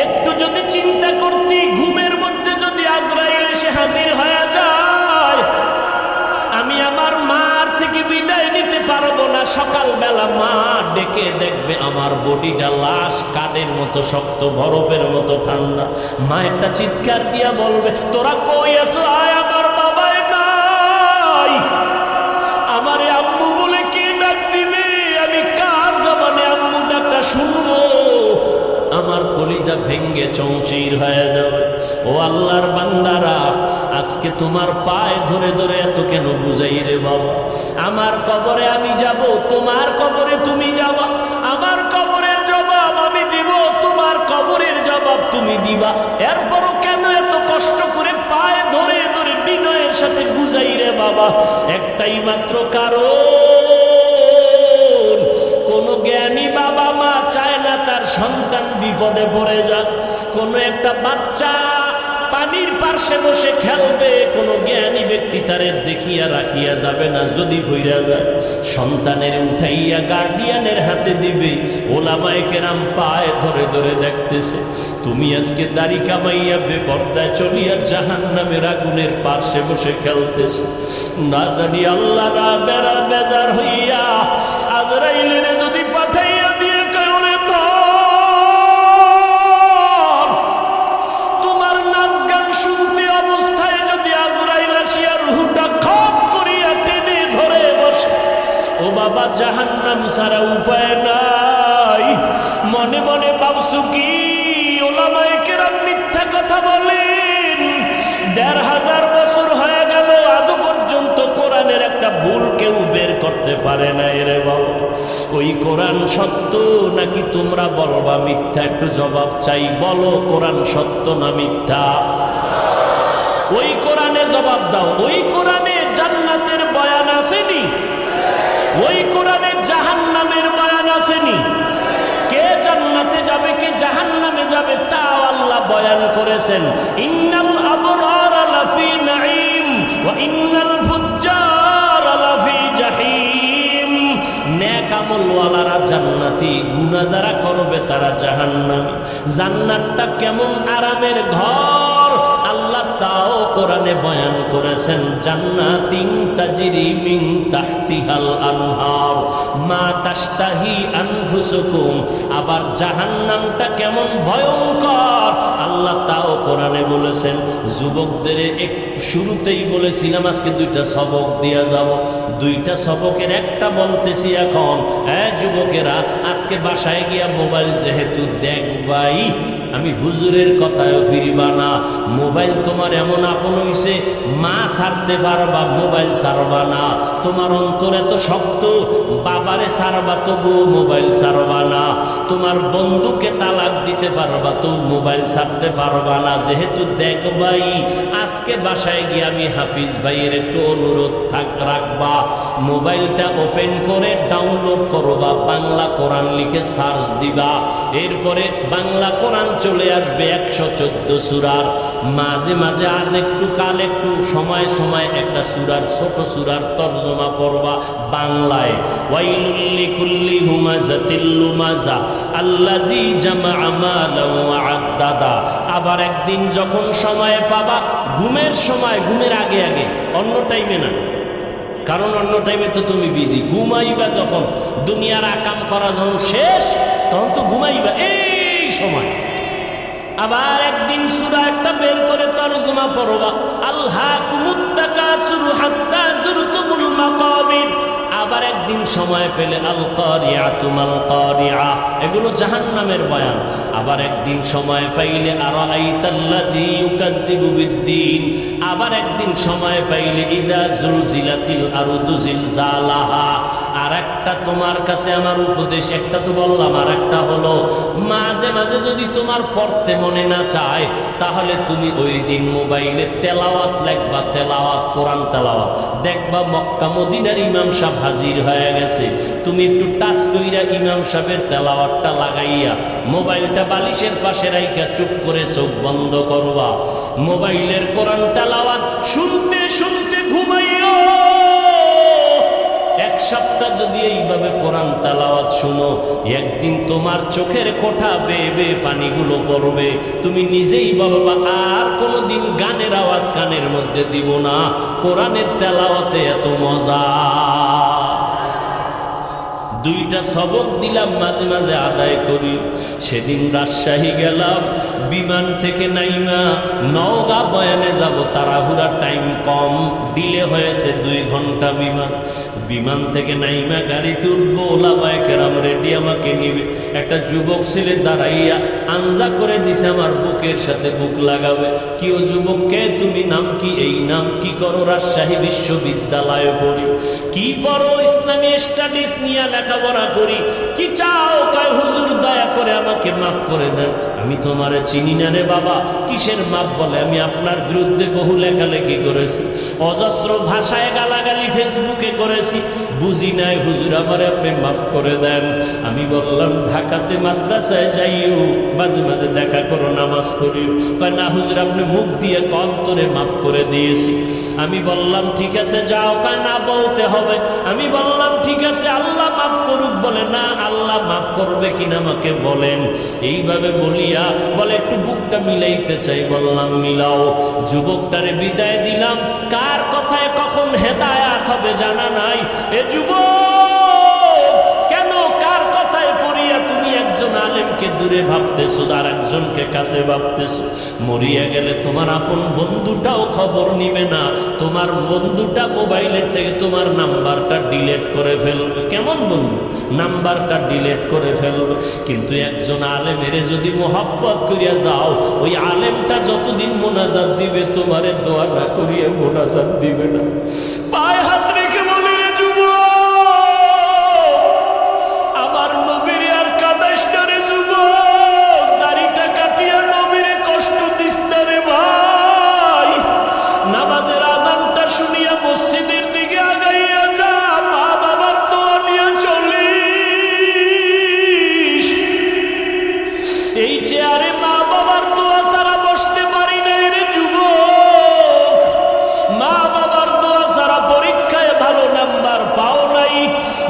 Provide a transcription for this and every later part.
একটু যদি চিন্তা করতি, ঘুমের মধ্যে যদি আজরাইল এসে হাজির হয়ে যায়, আমি আমার মার থেকে বিদায় নিতে পারবো না। সকালবেলা মা ডেকে দেখবে আমার বডিটা লাশ, কাঠের মতো শক্ত, বরফের মতো ঠান্ডা। মা একটা চিৎকার দিয়া বলবে, তোরা কই আছো? আয়, আমার বাবাই নাই। আমারে আম্মু বলে কে ডাক দিবে? আমি কার জবানে আম্মু ডাকটা শুনবো? আমার কলিজা ভেঙ্গে চৌচির হয়ে যাবে। ও আল্লাহর বান্দারা, আজকে তোমার পায়ে ধরে ধরে এত কেন বুঝাই রে বাবা? আমার কবরে আমি যাব, তোমার কবরে তুমি যাবা। আমার কবরের জবাব আমি দিব, তোমার কবরের জবাব তুমি দিবা। এরপরও কেন এত কষ্ট করে পায়ে ধরে ধরে বিনয়ের সাথে বুঝাই রে বাবা? একটাই মাত্র কারণ, কোন জ্ঞানী বাবা মা চায় না তার সন্তান বিপদে পড়ে যাক। কোন একটা বাচ্চা পানির পাশে বসে খেলবে, কোন জ্ঞানী ব্যক্তি তারে দেখিয়া রাখিয়া যাবে না যদি ভইরা যায়। সন্তানের উঠাইয়া গার্ডিয়ানের হাতে দিবে। ওলামায়ে কেরাম পায়ে ধরে ধরে দেখতেছে, তুমি আজকে দাড়ি কামাইয়া বেপর্দায় চলিয়া জাহান্নামের আগুনের পাশে বসে খেলতেছো। না জানি আল্লাহ বেড়া বেজার হইয়া আজরাইলের যদি পাঠাইয়া দিয়ে কাউরে ধর, তোমার নাচ গান শুনতে অবস্থায় যদি আজরাইল আসিয়া রুহটা খপ করিয়া টেনে ধরে বসে, ও বাবা জাহান্নাম ছাড়া উপায় নাই। মনে মনে ভাবছো কি? ওলামায়ে কেরাম মিথ্যা কথা বলেন। ১৫০০ বছর হয়ে গেল, আজও পর্যন্ত কোরআনের একটা ভুল কেউ বের করতে পারে না রে বাবা। ওই কোরআন সত্য নাকি তোমরা বলবা মিথ্যা? একটু জবাব চাই, বলো কোরআন সত্য না মিথ্যা? ওই কোরআনে জবাব দাও। ওই কোরআনে জান্নাতের বয়ান আসেনি? ওই কোরআনে জাহান্নামের বয়ান আসেনি? কে জান্নাতে যাবে, কে জাহান্নামে যাবে তাও আল্লাহ বয়ান করেছেন। ইন্নাল আবরার লাফি নাঈম ওয়া ইন্নাল ফুজ্জার লাফি জাহিম। নেক আমলওয়ালারা জান্নাতি, গুনাহ যারা করবে তারা জাহান্নামী। জান্নাতটা কেমন আরামের ঘর আল্লাহ তাও কোরআনে বয়ান করেছেন। জান্নাতিন তাজরি মিন তাহতিহাল আনহার মা তাশতাহি আনফুসুকুম। আবার জাহান্নামটা কেমন ভয়ঙ্কর আল্লাহ তাও কোরআনে বলেছেন। যুবকদের শুরুতেই বলেছিলাম আজকে দুইটা সবক দিয়া যাব। দুইটা সবকের একটা বলতেছি এখন। যুবকেরা, আজকে বাসায় গিয়া মোবাইল যেহেতু দেখবাই, আমি হুজুরের কথায়ও ফিরবা না। মোবাইল তোমার এমন আপন হইছে, মা ছাড়তে পারবা, মোবাইল ছাড়বা না। তোমার অন্তর এত শক্ত, বাবারে ছাড়বা তবুও মোবাইল ছাড়বা না। তোমার বন্ধুকে তালাক দিতে পারবা তো মোবাইল ছাড়তে পারবা না। যেহেতু দেখবাই, আজকে বাসায় গিয়ে আমি হাফিজ ভাইয়ের একটু অনুরোধ রাখবা, মোবাইলটা ওপেন করে ডাউনলোড করবা, বাংলা কোরআন লিখে সার্চ দিবা। এরপরে বাংলা কোরআন চলে আসবে 114 সূরার। মাঝে মাঝে আজ একটু কাল একটু সময় সময় একটা সূরার, ছোট সূরার তরজমা পড়বা বাংলায়। ওয়াইলুল লিকুল্লি হুমাযাতিল লুমাযা আল্লাযী জামাআ মালান ওয়া আদ্দাদা। আবার একদিন যখন সময় পাবা, ঘুমের সময়, ঘুমের আগে আগে, অন্য টাইমে না, কারণ অন্য টাইমে তো তুমি বিজি। ঘুমাইবা যখন, দুনিয়ার আকাম করা যখন শেষ, তখন তো ঘুমাইবা এই সময়। আবার একদিন সূরা একটা বের করে তরজমা পড়বা, আলহাকুমুত তাকাসুরু হাত্তা যুরতুমুল মাকাবির। আবার একদিন সময় পেলে আল কারিআতু মাল কারিআ, এগুলো জাহান্নামের বয়ান। আবার একদিন সময় পাইলে আরাআইতাল্লাযী ইউকাযযিবু বিদ্দীন। আবার একদিন সময় পাইলে ইযা জুলজিলাতিল আরদু জিলজালাহা। আর একটা তোমার কাছে আমার উপদেশ, একটা তো বললাম, আর একটা হলো মাঝে মাঝে যদি তোমার পড়তে মনে না চায়, তাহলে তুমি ওই দিন মোবাইলে তেলাওয়াত লিখবা, তেলাওয়াত, কোরআন তেলাওয়াত। দেখবা মক্কা মদিনার ইমাম সাহেব হাজির হয়ে গেছে। তুমি একটু টাচ কইরা ইমাম সাহেবের তেলাওয়াতটা লাগাইয়া মোবাইলটা বালিশের পাশে রাইখা চুপ করে চোখ বন্ধ করবা। মোবাইলের কোরআন তেলাওয়াত শুনতে শুনতে ঘুমাইও। সপ্তাহ যদি এইভাবে কোরআন তেলাওয়াত শুনো, একদিন তোমার চোখের কোঠা বেয়ে বেয়ে পানিগুলো পড়বে। তুমি নিজেই বলবা আর কোনোদিন গানের আওয়াজ কানের মধ্যে দিব না, কোরআনের তেলাওয়াতে এত মজা। দুইটা সবক দিলাম, মাঝে মাঝে আদায় করি। সেদিন রাজশাহী গেলাম, বিমান থেকে নাইমা নওগাঁ বয়ানে যাব, তাড়াহুড়া, টাইম কম, ডিলে হয়েছে 2 ঘন্টা বিমান। বিমান থেকে নাইমা গাড়িতে উঠবো, ওলামায়ে কেরাম রেডি, আমাকে নিবে। একটা যুবক ছেলে দাঁড়াইয়া আঞ্জা করে দিছে আমার বুকের সাথে বুক লাগাবে। কি ও যুবক, কে তুমি, নাম কি? এই নাম। কি করো? রাজশাহী বিশ্ববিদ্যালয়ে পড়ি। কি পড়ো? ইসলামী স্টাডিজ নিয়ে লেখাপড়া করি। কি চাও? কয় হুজুর দয়া করে আমাকে মাফ করে দেন, আমি তোমারে চিনি না রে বাবা। কিসের মাপ? বলে আমি আপনার বিরুদ্ধে বহু লেখালেখি করেছি, অজস্র ভাষায় গালাগালি ফেসবুকে করেছি, বুঝি নাই হুজুর, আমারে আপনি মাফ করে দেন। আমি বললাম ঢাকাতে মাদ্রাসায় যাইও, মাঝে মাঝে দেখা করো, নামাজ পড়িও। কয় না হুজুর, আপনি মুখ দিয়ে অন্তরে মাফ করে দিয়েছি। আমি বললাম ঠিক আছে যাও। কয় না, বলতে হবে। আমি বললাম ঠিক আছে, আল্লাহ মাফ করুক। বলে না, আল্লাহ মাফ করবে কিনা আমাকে বলেন। এইভাবে বলিয়া বলে একটু বুকটা মিলাইতে চাই। বললাম মিলাও। যুবকটারে বিদায় দিলাম। কার কথায় কখন হেদায়াত হবে জানা নাই। এ যুবক, কেন কার কথায় পড়িয়া তুমি একজন আলেমকে দূরে ভাবতেছো, আর একজনকে কাছে ভাবতেছো? মরিয়া গেলে তোমার আপন বন্ধুটাও খবর নিবে না। তোমার বন্ধুটা মোবাইলের থেকে তোমার নাম্বারটা ডিলিট করে ফেলবে। কেমন বন্ধু? নাম্বারটা ডিলিট করে ফেলবে। কিন্তু একজন আলেমের যদি মোহাব্বত করিয়া যাও, ওই আলেমটা যতদিন মোনাজাত দিবে তোমারে দোয়া না করিয়া মোনাজাত দিবে না। পায়ে হাত রেখে বলে, রে যুবক, আমার নবীর আর কাদাইস না রে যুবক, দাড়িটা কাটিয়া নবীরে কষ্ট দিস না রে ভাই। নামাজের আজানটা শুনিয়া মসজিদের দিকে আগাইয়া যা, মা বাবার দোয়া নিয়ে চলিস। এই চেয়ারে মা বাবার দোয়া ছাড়া বসতে পারি না রে যুবক। মা বাবার দোয়া ছাড়া পরীক্ষায় ভালো নাম্বার পাও নাই।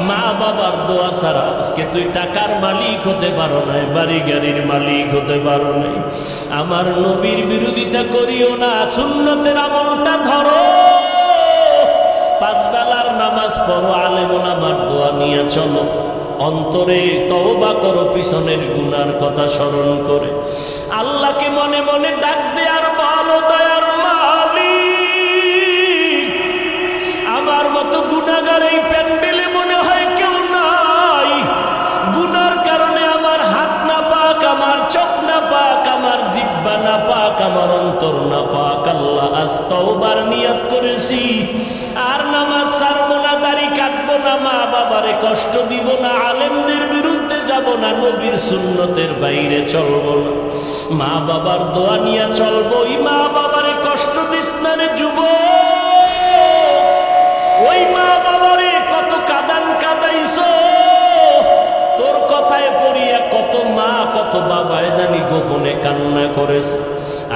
মা বাবার দোয়া ছাড়া আজকে তুই টাকার মালিক হতে পারো নাই, বাড়ি গাড়ির মালিক হতে পারো নাই। আমার নবীর বিরোধিতা করিও না, সুন্নতের আমলটা ধরো। 5 বেলার নামাজ পড়ো, আলেম ওলামার দোয়া নিয়ে চলো। অন্তরে তওবা করো, পিছনের গুনার কথা স্মরণ করে আল্লাহকে মনে মনে ডাক দে, আর বলো, দয়ার মালিক, আমার মতো গুনাহগার এই প্যান্ডেলে মনে হয় কেউ নাই। গুনার কারণে আমার হাত না পাক, আমার চোখ না পাক, আমার জিহ্বা না পাক, আমার অন্তর না পাক। আল্লাহ, আজ তওবার নিয়ত করেছি, আর নামাজ ছাড়বো না, দাড়ি কাটবো না, মা বাবারে কষ্ট দিব না, আলেমদের বিরুদ্ধে যাব না, নবীর সুন্নতের বাইরে চলবো না, মা বাবার দোয়া নিয়ে চলবো। ওই মা বাবারে কষ্ট দিস না রে যুবক। ওই মা বাবারে কত কাদান কাদাইছো, তোর কথায় পড়িয়া কত মা কত বাবায় জানি গোপনে কান্না করেছে।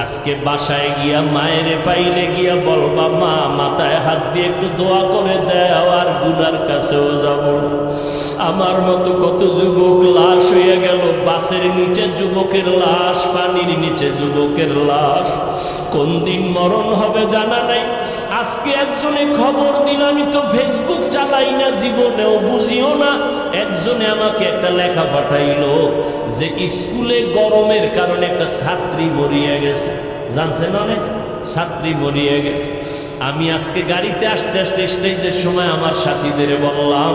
আজকে বাসায় গিয়া মায়েরে পাইলে গিয়া বলবা, মা মাথায় হাত দিয়ে একটু দোয়া করে দাও, আর গুনার কাছেও যাব না। আমার মতো কত যুবক লাশ হয়ে গেল, বাসের নিচে যুবকের লাশ, পানির নিচে যুবকের লাশ। কোন দিন মরণ হবে জানা নাই। আজকে একজনে খবর দিল, আমি তো ফেসবুক চালাই না, জীবনেও বুঝিও না। একজনে আমাকে একটা লেখা পাঠাইলো যে স্কুলে গরমের কারণে একটা ছাত্রী মরিয়া গেছে। জানছেন? অনেক ছাত্রী মরিয়া গেছে। আমি আজকে গাড়িতে আসতে আসতে স্টেজের সময় আমার সাথীদের বললাম,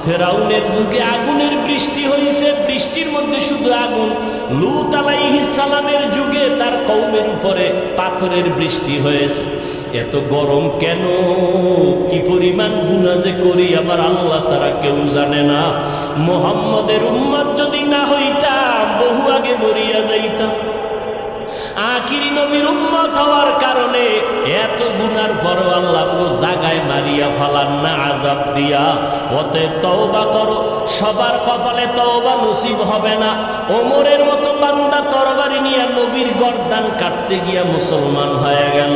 ফেরাউনের যুগে আগুনের বৃষ্টি হয়েছে, বৃষ্টির মধ্যে শুধু আগুন। লূত আলাইহিস সালামের যুগে তার কওমের উপরে পাথরের বৃষ্টি হয়েছে। এত গরম কেন? কি পরিমাণ গুনাহ যে করি আমার আল্লাহ ছাড়া কেউ জানে না। মুহাম্মদের উম্মত যদি না হইতাম, বহু আগে মরিয়া যাইতাম। আখিরি নবীর উম্মত হওয়ার কারণে এত গুনার পরও আল্লাহ জাগায় মারিয়া ফালান না, আযাব দিয়া। অতএব তওবা করো, সবার কপালে তওবা নসিব হবে না। ওমরের মতো বান্দা তরবারি নিয়ে নবীর গর্দান কাটতে গিয়া মুসলমান হয়ে গেল,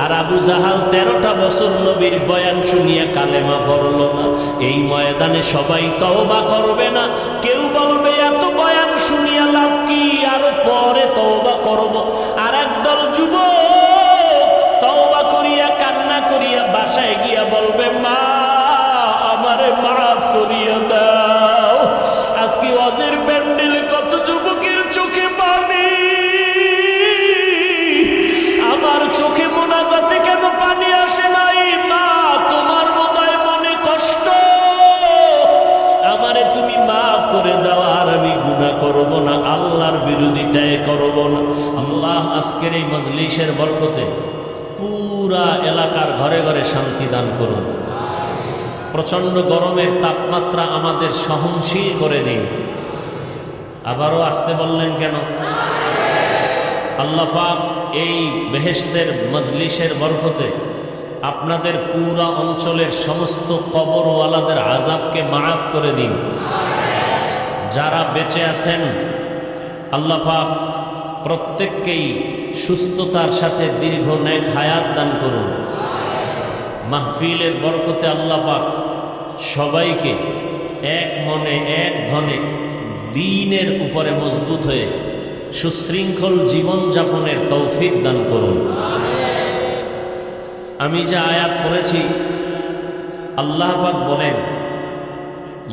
আর আবু জাহাল 13টা বছর নবীর বয়ান শুনিয়া কালেমা পড়ল না। এই ময়দানে সবাই তওবা করবে না। কেউ বলবে এত বয়ান শুনিয়া লাভ কি, আরো পরে তওবা করব। আর একদল যুবক তওবা করিয়া কান্না করিয়া বাসায় গিয়া বলবে, মা আমারে মাফ করিয়া দাও। আজকে ওয়াজের প্যান্ডেলে কত যুবকের চোখে পানি, আমার চোখে মোনাজাতে কেন পানি আসে নাই? মা তোমার বোধহয় মনে কষ্ট, আমারে তুমি মাফ করে দাও, আর আমি গুনাহ করব না, আল্লাহর বিরোধিতায় করব না। আল্লাহ আজকের এই মজলিসের বরকতে পুরা এলাকার ঘরে ঘরে শান্তি দান করুন। প্রচন্ড গরমের তাপমাত্রা আমাদের সহনশীল করে দিন। আবারও আসতে বললেন কেন? আল্লাহ পাক এই বেহেশতের মজলিসের বরকতে আপনাদের পুরা অঞ্চলের সমস্ত কবরওয়ালাদের আযাবকে মাফ করে দিন। যারা বেঁচে আছেন আল্লাহ পাক প্রত্যেককেই সুস্থতার সাথে দীর্ঘ নেক হায়াত দান করুন। মাহফিলের বরকতে আল্লাহ পাক সবাইকে এক মনে এক ধনে দ্বীনের উপরে মজবুত হয়ে সুশৃঙ্খল জীবনযাপনের তৌফিক দান করুন। আমি যে আয়াত পড়েছি, আল্লাহ পাক বলেন,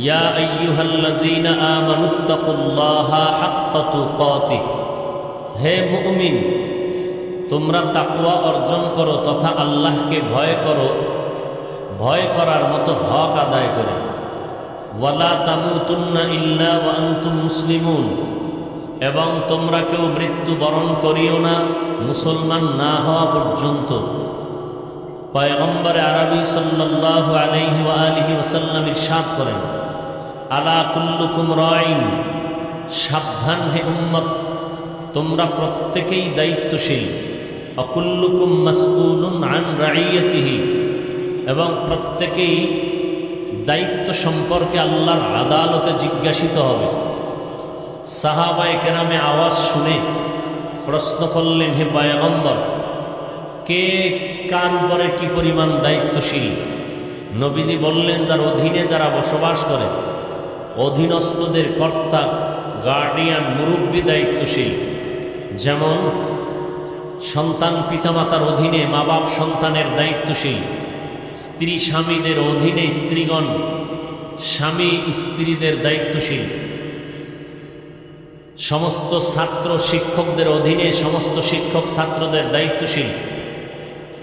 ইয়া আইয়ুহাল্লাযীনা আমানুত্তাকুল্লাহা হাক্কা তুকাতিহ, হে মুমিন তোমরা তাকওয়া অর্জন করো তথা আল্লাহকে ভয় করো, ভয় করার মতো হক আদায় করে। ওয়ালা তামুতুন্না ইল্লা ওয়া আনতুম মুসলিমুন, এবং তোমরা কেউ মৃত্যুবরণ করিও না মুসলমান না হওয়া পর্যন্ত। পয়গম্বর আরবি সাল্লাল্লাহু আলাইহি ওয়া আলিহি ওয়াসাল্লাম ইরশাদ করেন, আলা কুল্লুকুম রাইন, সাবধান হে উম্মত, তোমরা প্রত্যেকেই দায়িত্বশীল। অকুল্লুকুম মাসউলুন আন রাইয়াতিহি, এবং প্রত্যেকেই দায়িত্ব সম্পর্কে আল্লাহর আদালতে জিজ্ঞাসিত হবে। সাহাবায়ে কেরামে আওয়াজ শুনে প্রশ্ন করলেন, হে পয়গম্বর, কে কান পরে কি পরিমাণ দায়িত্বশীল? নবীজি বললেন, যার অধীনে যারা বসবাস করে, অধীনস্থদের কর্তা, গার্ডিয়ান, মুরব্বী দায়িত্বশীল। যেমন সন্তান পিতামাতার অধীনে মা বাপ সন্তানের দায়িত্বশীল, স্ত্রী স্বামীদের অধীনে স্ত্রীগণ স্বামী স্ত্রীদের দায়িত্বশীল, সমস্ত ছাত্র শিক্ষকদের অধীনে সমস্ত শিক্ষক ছাত্রদের দায়িত্বশীল,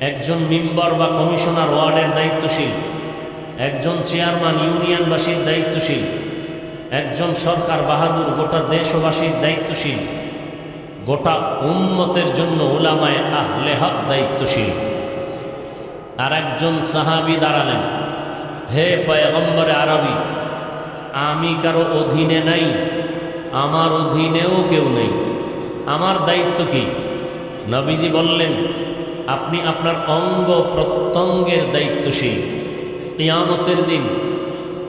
একজন মেম্বার বা কমিশনার ওয়ার্ডের দায়িত্বশীল, একজন চেয়ারম্যান ইউনিয়নবাসীর দায়িত্বশীল, একজন সরকার বাহাদুর গোটা দেশবাসীর দায়িত্বশীল, গোটা উম্মতের জন্য উলামায়ে আহলে হক দায়িত্বশীল। আর একজন সাহাবী দাঁড়ালেন, হে পয়গম্বরে আরবি, আমি কারো অধীনে নাই, আমার অধীনেও কেউ নেই, আমার দায়িত্ব কি? নবীজি বললেন, আপনি আপনার অঙ্গ প্রত্যঙ্গের দায়িত্বশীল। কিয়ামতের দিন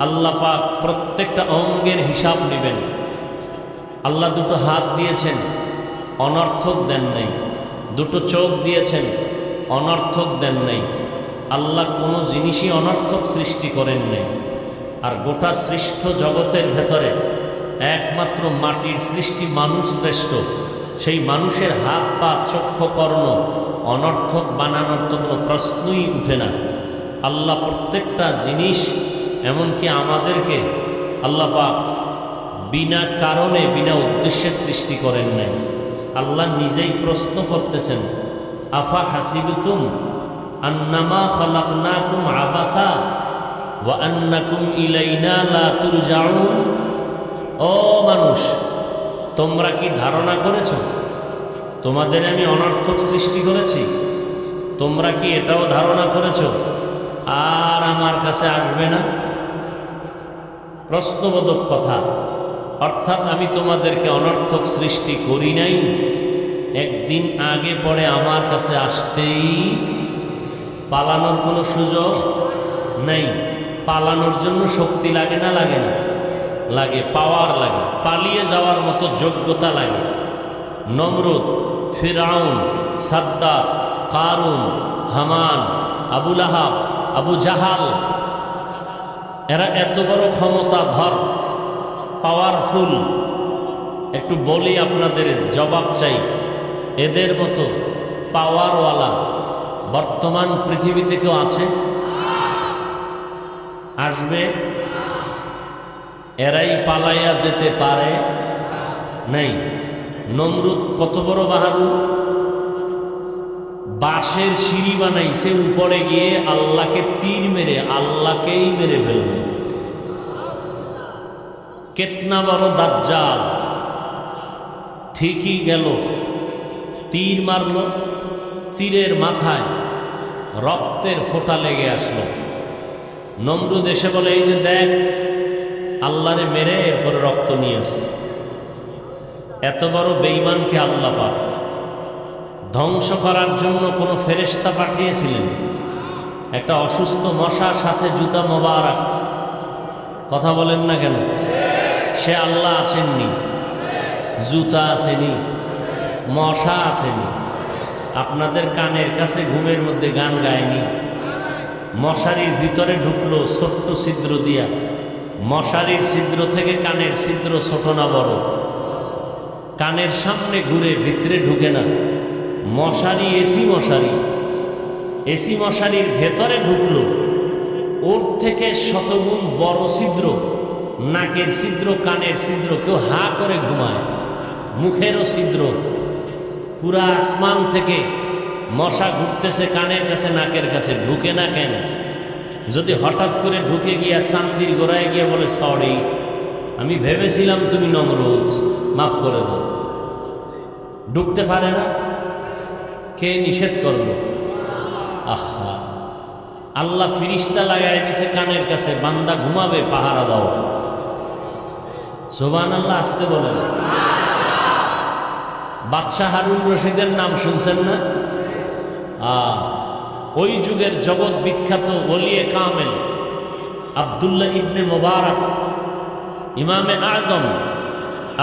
আল্লাহ পাক প্রত্যেকটা অঙ্গের হিসাব নেবেন। আল্লাহ দুটো হাত দিয়েছেন, অনর্থক দেন নাই। দুটো চোখ দিয়েছেন, অনর্থক দেন নাই। আল্লাহ কোনো জিনিসই অনর্থক সৃষ্টি করেন নাই। আর গোটা সৃষ্ট জগতের ভেতরে একমাত্র মাটির সৃষ্টি মানুষ শ্রেষ্ঠ। সেই মানুষের হাত পা চক্ষু কর্ণ অনর্থক বানানোর তো কোনো প্রশ্নই উঠে না। আল্লাহ প্রত্যেকটা জিনিস, এমনকি আমাদেরকে আল্লাহ পাক বিনা কারণে বিনা উদ্দেশ্যে সৃষ্টি করেন নাই। আল্লাহ নিজেই প্রশ্ন করতেছেন, আফা হাসিবতুম আন্নামা খালাকনাকুম আবাসা ওয়া আন্নাকুম ইলাইনা লা তুরজাউন। ও মানুষ, তোমরা কি ধারণা করেছো তোমাদের আমি অনর্থক সৃষ্টি করেছি? তোমরা কি এটাও ধারণা করেছো আর আমার কাছে আসবে না? প্রশ্নবোধক কথা। অর্থাৎ আমি তোমাদেরকে অনর্থক সৃষ্টি করি নাই, একদিন আগে পরে আমার কাছে আসতেই পালানোর কোনো সুযোগ নেই। পালানোর জন্য শক্তি লাগে না? লাগে না? লাগে, পাওয়ার লাগে, পালিয়ে যাওয়ার মতো যোগ্যতা লাগে। নমরুদ, ফিরআউন, সাদ্দাত, কারুন, হামান, আবু লাহাব, আবু জাহাল, এরা এত বড় ক্ষমতাধর, পাওয়ারফুল। একটু বলি আপনাদের, জবাব চাই। এদের মতো পাওয়ারওয়ালা বর্তমান পৃথিবীতে কেউ আছে? আসবে? এরাই পালাইয়া যেতে পারে নাই। নমরুদ কত বড় বাহাদুর, বাঁশের সিঁড়ি বানাইছে, উপরে গিয়ে আল্লাহকে তীর মেরে আল্লাহকেই মেরে ফেলবে। কেতনা বড় দাজ্জাল, ঠিকই গেল, তীর মারল, তীরের মাথায় রক্তের ফোঁটা লেগে আসলো। নমরুদ এসে বলে, এই যে দেখ, আল্লাহরে মেরে এরপরে রক্ত নিয়ে আসছে। এত বড় বেঈমানকে আল্লাহ পাক ধ্বংস করার জন্য কোনো ফেরেশতা পাঠিয়েছিলেন? একটা অসুস্থ মশার সাথে জুতা মোবারক, কথা বলেন না কেন? সে আল্লাহ আছেননি? জুতা আসেনি, মশা আসেনি। আপনাদের কানের কাছে ঘুমের মধ্যে গান গায়নি? মশারির ভিতরে ঢুকলো ছোট্ট ছিদ্র দিয়া, মশারির ছিদ্র থেকে কানের ছিদ্র ছোট না বড়? কানের সামনে ঘুরে ভিতরে ঢুকে না? মশারি, এসি মশারি, এসি মশারির ভেতরে ঢুকলো, ওর থেকে শতগুণ বড় ছিদ্র, নাকের ছিদ্র, কানের ছিদ্র। কেউ হা করে ঘুমায়, মুখেরও ছিদ্র। পুরা আসমান থেকে মশা ঘুরতেছে কানের কাছে, নাকের কাছে, ঢুকে না কেন? যদি হঠাৎ করে ঢুকে গিয়া চান্দির গোড়ায় গিয়ে বলে, সরি, আমি ভেবেছিলাম তুমি নমরুদ, মাফ করে দাও, ঢুকতে পারে না? কে নিষেধ করলো? আহা, আল্লাহ ফিরিস্তা লাগাই দিছে কানের কাছে, বান্দা ঘুমাবে, পাহারা দাও। সুবহানাল্লাহ, আসতে বলেন। বাদশাহ হারুন রশিদের নাম শুনছেন না? ওই যুগের জগৎ বিখ্যাত ওলিয়ে কামেল আব্দুল্লাহ ইবনে মুবারক, ইমামে আজম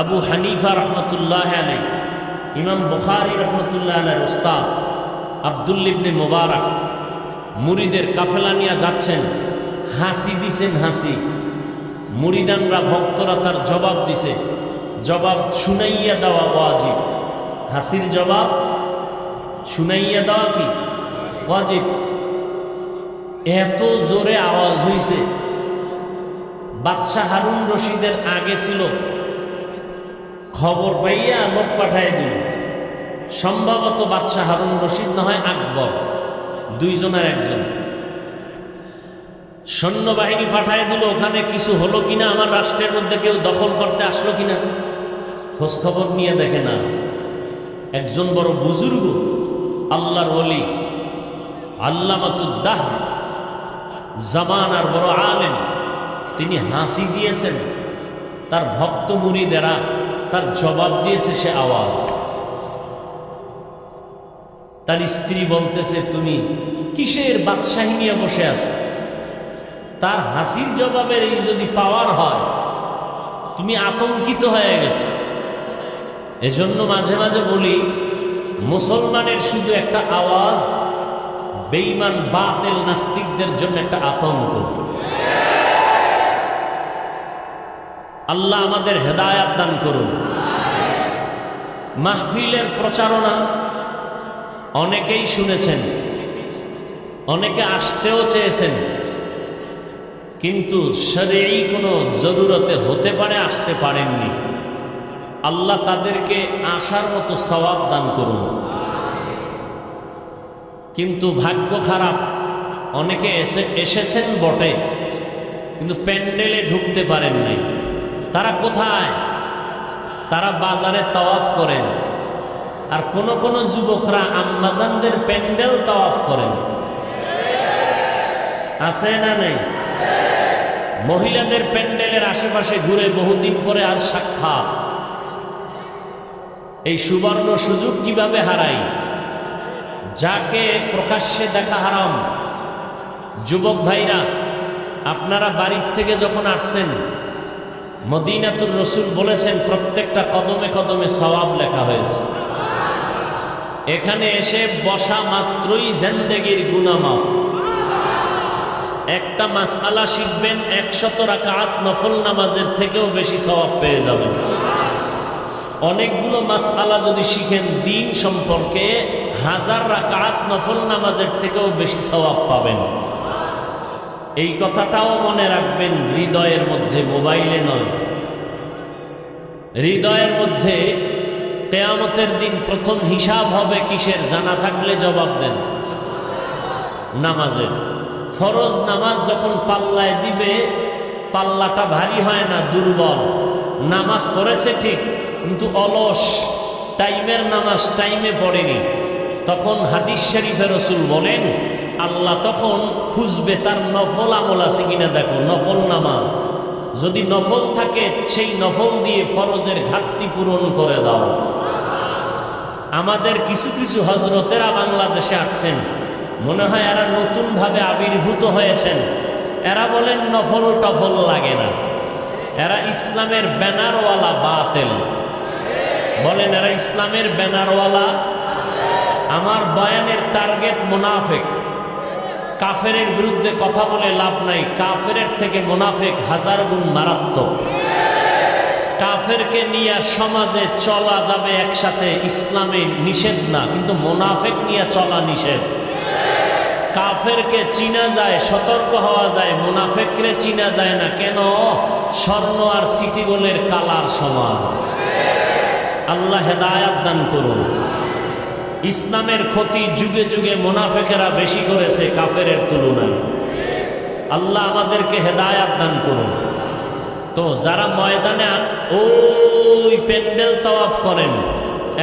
আবু হানিফা রহমতুল্লাহ আলাইহি, ইমাম বুখারী রহমতুল্লাহ আলাইহির উস্তাদ আব্দুল্লাহ ইবনে মুবারক মুরিদের কাফেলা নিয়ে যাচ্ছেন, হাসি দিছেন, হাসি। মুরিদানরা, ভক্তরা তার জবাব দিছে, জবাব শুনাইয়া দেওয়া ওয়াজিব। হাসির জবাব শুনাইয়া দেওয়া কি ওয়াজিব? এত জোরে আওয়াজ হইছে, বাদশাহ হারুন রশিদের আগে ছিল, খবর পাইয়া লোক পাঠায় দিল। সম্ভবত বাদশাহ হারুন রশিদ না হয় আকবর, দুইজনের একজন। সৈন্যবাহিনী পাঠায় দিল, ওখানে কিছু হলো কিনা, আমার রাষ্ট্রের মধ্যে কেউ দখল করতে আসলো কিনা, খোঁজ খবর নিয়ে দেখে না। একজন বড় বুজুর্গ, আল্লাহর ওলি, আল্লামাতুদ্দাহ, জামানার বড় আলেম, তিনি হাসি দিয়েছেন। তার ভক্ত মুরিদেরা তার জবাব দিয়েছে সে আওয়াজ। তার স্ত্রী বলতেছে, তুমি কিসের বাদশাহী নিয়ে বসে আছো? তার হাসির জবাবের এই যদি পাওয়ার হয়, তুমি আতঙ্কিত হয়ে গেছো। এজন্য মাঝে মাঝে বলি, মুসলমানের শুধু একটা আওয়াজ বেঈমান বাতিল নাস্তিকদের জন্য একটা আতঙ্ক। আল্লাহ আমাদের হেদায়াত দান করুন। মাহফিলের প্রচারণা অনেকেই শুনেছেন, অনেকে আসতেও চেয়েছেন, কিন্তু শরঈ কোনো জরুরতে হতে পারে আসতে পারেননি। আল্লাহ তাদেরকে আসার মতো সওয়াব দান করুন। কিন্তু ভাগ্য খারাপ, অনেকে এসেছেন বটে, কিন্তু প্যান্ডেলে ঢুকতে পারেন নাই। তারা কোথায়? তারা বাজারে তাওয়াফ করেন। আর কোন কোন যুবকরা আম্মাজানদের প্যান্ডেল তাওয়াফ করেন। আছে না নেই? মহিলাদের প্যান্ডেলের আশেপাশে ঘুরে বহুদিন পরে আজ সাক্ষাৎ। এই সুবর্ণ সুযোগ কিভাবে হারাই? যাকে প্রকাশ্যে দেখা হারাম। যুবক ভাইরা, আপনারা বাড়ির থেকে যখন আসছেন, মদিনাতুর রসুল বলেছেন প্রত্যেকটা কদমে কদমে সওয়াব লেখা হয়েছে। এখানে এসে বসা মাত্রই জিন্দেগির গুনাহ মাফ। একটা মাসআলা শিখবেন 100 রাকাত নফল নামাজের থেকেও বেশি সওয়াব পেয়ে যাবেন। অনেকগুলো মাসআলা যদি শিখেন দিন সম্পর্কে 1000 রাকাত নফল নামাজের থেকেও বেশি সওয়াব পাবেন। এই কথাটাও মনে রাখবেন, হৃদয়ের মধ্যে, মোবাইলে নয়। হৃদয়ের মধ্যে কিয়ামতের দিন প্রথম হিসাব হবে কিসের? জানা থাকলে জবাব দেন, নামাজের। ফরজ নামাজ যখন পাল্লায় দিবে, পাল্লাটা ভারী হয় না, দুর্বল। নামাজ পড়েছে ঠিক, কিন্তু অলস, টাইমের নামাজ টাইমে পড়েনি। তখন হাদিস শরীফে রাসূল বলেন, আল্লাহ তখন খুঁজবে তার নফল আমল আছে কিনা দেখো, নফল নামাজ যদি নফল থাকে সেই নফল দিয়ে ফরজের ঘাটতি পূরণ করে দাও। আমাদের কিছু কিছু হজরতেরা বাংলাদেশে আসছেন, মনে হয় এরা নতুনভাবে আবির্ভূত হয়েছেন। এরা বলেন নফল টফল লাগে না, এরা ইসলামের ব্যানারওয়ালা বাতেল। বলেন এরা ইসলামের ব্যানারওয়ালা। আমার বয়ানের টার্গেট মুনাফিক। কাফেরের বিরুদ্ধে কথা বলে লাভ নাই, কাফেরের থেকে মুনাফিক 1000 গুণ মারাত্মক। কাফেরকে নিয়ে সমাজে চলা যাবে একসাথে, ইসলামে নিষেধ না, কিন্তু মুনাফিক নিয়ে চলা নিষেধ। কাফেরকে চিনা যায়, সতর্ক হওয়া যায়, মুনাফিকরে চিনা যায় না। কেন? স্বর্ণ আর সিটি গোল্ডের কালার সমান। আল্লাহ হেদায়াত দান করুন। ইসলামের ক্ষতি যুগে যুগে মুনাফিকেরা বেশি করেছে কাফেরের তুলনায়। আল্লাহ আমাদেরকে হেদায়াত দান করুন। তো যারা ময়দানে ওই প্যান্ডেল তাওয়াফ করেন,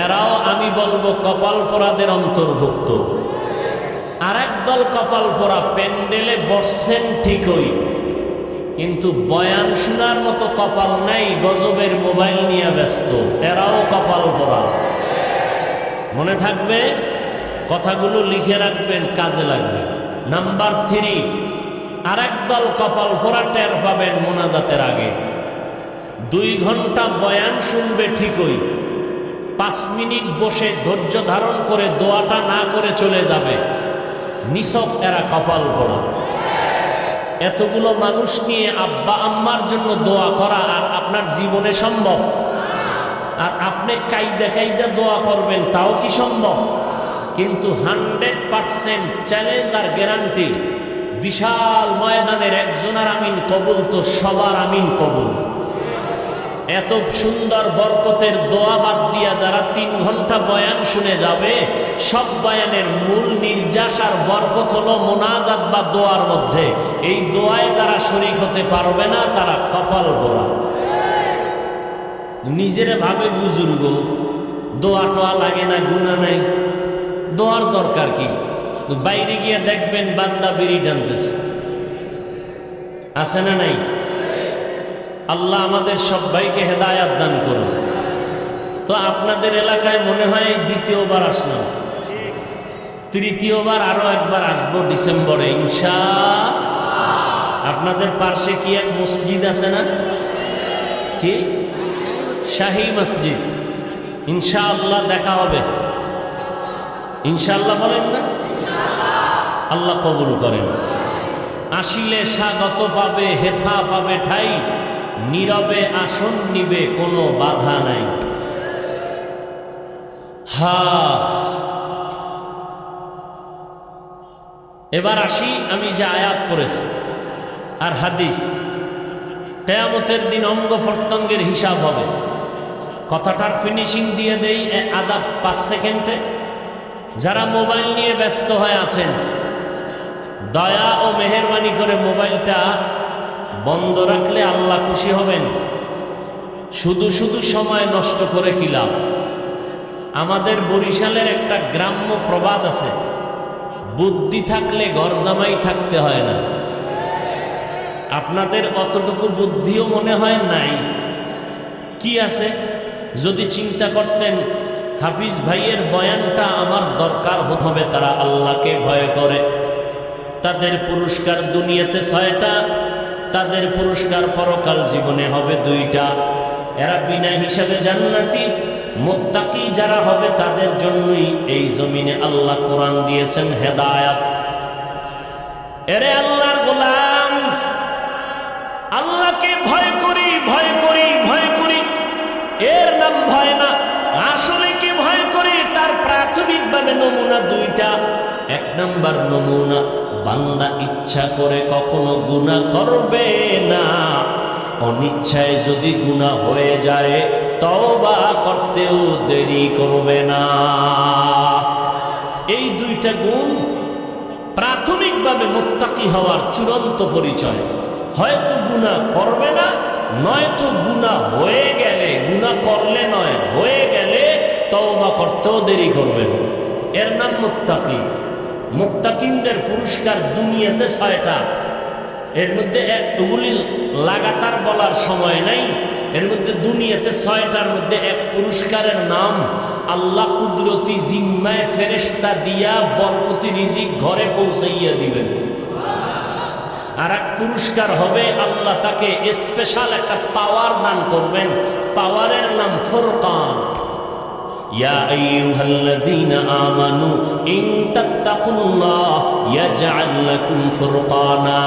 এরাও আমি বলবো কপাল পোড়াদের অন্তর্ভুক্ত। আর একদল কপাল পোড়া প্যান্ডেলে বসছেন ঠিকই, কিন্তু বয়ান শোনার মতো কপাল নাই, গজবের মোবাইল নিয়ে ব্যস্ত। এরাও কপাল পোড়া। মনে থাকবে, কথাগুলো লিখে রাখবেন, কাজে লাগবে। নাম্বার 3, আর একদল কপাল পোড়া টের পাবেন মোনাজাতের আগে। 2 ঘন্টা বয়ান শুনবে ঠিকই, 5 মিনিট বসে ধৈর্য ধারণ করে দোয়াটা না করে চলে যাবে। নিছক এরা কপাল পোড়া। এতগুলো মানুষ নিয়ে আব্বা আম্মার জন্য দোয়া করা আর আপনার জীবনে সম্ভব? আর আপনি কাইদা কাইদা দোয়া করবেন, তাও কি সম্ভব? কিন্তু 100% চ্যালেঞ্জ আর গ্যারান্টি, বিশাল ময়দানের একজনের আমিন কবুল তো সবার আমিন কবুল। এত সুন্দর বরকতের দোয়া বাদ দিয়া যারা 3 ঘন্টা বয়ান শুনে যাবে, সব বয়ানের মূল নির্যাস আর বরকত হলো মোনাজাত বা দোয়ার মধ্যে। এই দোয়ায় যারা শরীক হতে পারবে না, তারা কপাল পোড়া। নিজেরে ভাবে বুজুর্গ, দোয়া টোয়া লাগে না, গুনাহ নাই, দোয়ার দরকার কি? বাইরে গিয়ে দেখবেন বান্দা বিড়ি টানতেছে, আছে না নাই? আল্লাহ আমাদের সবাইকে হেদায়াত দান করুন। তো আপনাদের এলাকায় মনে হয় দ্বিতীয়বার আসলাম, তৃতীয়বার আরো একবার আসবো ডিসেম্বরে ইনশাআল্লাহ। আপনাদের পাশে কি এক মসজিদ আছে না? কি? শাহী মসজিদ। ইনশাআল্লাহ দেখা হবে। ইনশাআল্লাহ বলেন না? আল্লাহ কবুল করেন। আসিলে স্বাগত পাবে, হেথা পাবে ঠাই, নীরবে আসন নিবে, কোনো বাধা নাই। এবার আসি আমি যে আয়াত পড়েছি আর হাদিস। কিয়ামতের দিন অঙ্গ প্রত্যঙ্গের হিসাব হবে। কথাটার ফিনিশিং দিয়ে দেই আধা 5 সেকেন্ডে। যারা মোবাইল নিয়ে ব্যস্ত হয়ে আছেন, দয়া ও মেহেরবানি করে মোবাইলটা বন্ধ রাখলে আল্লাহ খুশি হবেন। শুধু শুধু সময় নষ্ট করে কি লাভ? আমাদের বরিশালের একটা গ্রাম্য প্রবাদ আছে, বুদ্ধি থাকলে ঘর জামাই থাকতে হয় না। আপনাদের অতটুকু বুদ্ধিও মনে হয় নাই। কি আছে? যদি চিন্তা করতেন হাফিজ ভাইয়ের বয়ানটা আমার দরকার হবে, তারা আল্লাহকে ভয় করে, তাদের পুরস্কার দুনিয়াতে 6টা, তাদের পুরস্কার পরকাল জীবনে হবে দুইটা। এরা বিনা হিসাবে জান্নাতি। মুত্তাকি যারা হবে তাদের জন্যই এই জমিনে আল্লাহ কোরআন দিয়েছেন হেদায়াত। এরে আল্লাহর গোলাম, আল্লাহকে ভয় করি, ভয় করি, ভয় করি, এর নাম ভয় না। আসলে কি ভয় করি তার প্রাথমিকভাবে নমুনা দুইটা। এক নাম্বার নমুনা, বান্দা ইচ্ছা করে কখনো গুনাহ করবে না, অনিচ্ছায় যদি গুনাহ হয়ে যায় তওবা করতেও দেরি করবে না। এই দুইটা গুণ প্রাথমিকভাবে মুত্তাকি হওয়ার চূড়ান্ত পরিচয়। হয়তো গুনাহ করবে না, নয়তো গুনাহ হয়ে গেলে, গুনাহ করলে নয়, হয়ে গেলে তওবা করতেও দেরি করবে না। এর নাম মুত্তাকি। মুত্তাকিনদের পুরস্কার দুনিয়াতে 6টা। এর মধ্যে এগুলি লাগাতার বলার সময় নাই। এর মধ্যে দুনিয়াতে 6টার মধ্যে এক পুরস্কারের নাম আল্লাহ কুদরতি জিম্মায় ফেরেশতা দিয়া বরকতি রিজিক ঘরে পৌঁছাইয়া দিবেন। আর এক পুরস্কার হবে আল্লাহ তাকে স্পেশাল একটা পাওয়ার দান করবেন। পাওয়ারের নাম ফুরকান। ইয়া আইয়ুহাল্লাযীনা আমানু ইন তাত্তাকুল্লাহ ইয়াজআল লাকুম ফুরকানা।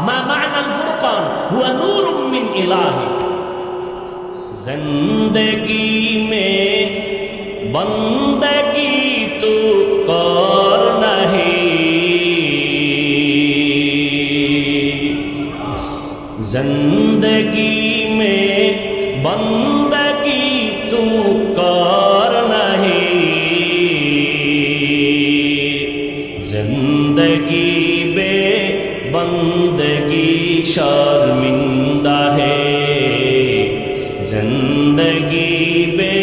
মা মা'নাল ফুরকান? হুয়া নূরুম মিন ইলাহি। জিন্দেগি মে বন্দেগি তু কর নাহি, जिंदगी में बंदगी तू कर नहीं, जिंदगी बे बंदगी शर्मिंदा है, जिंदगी बे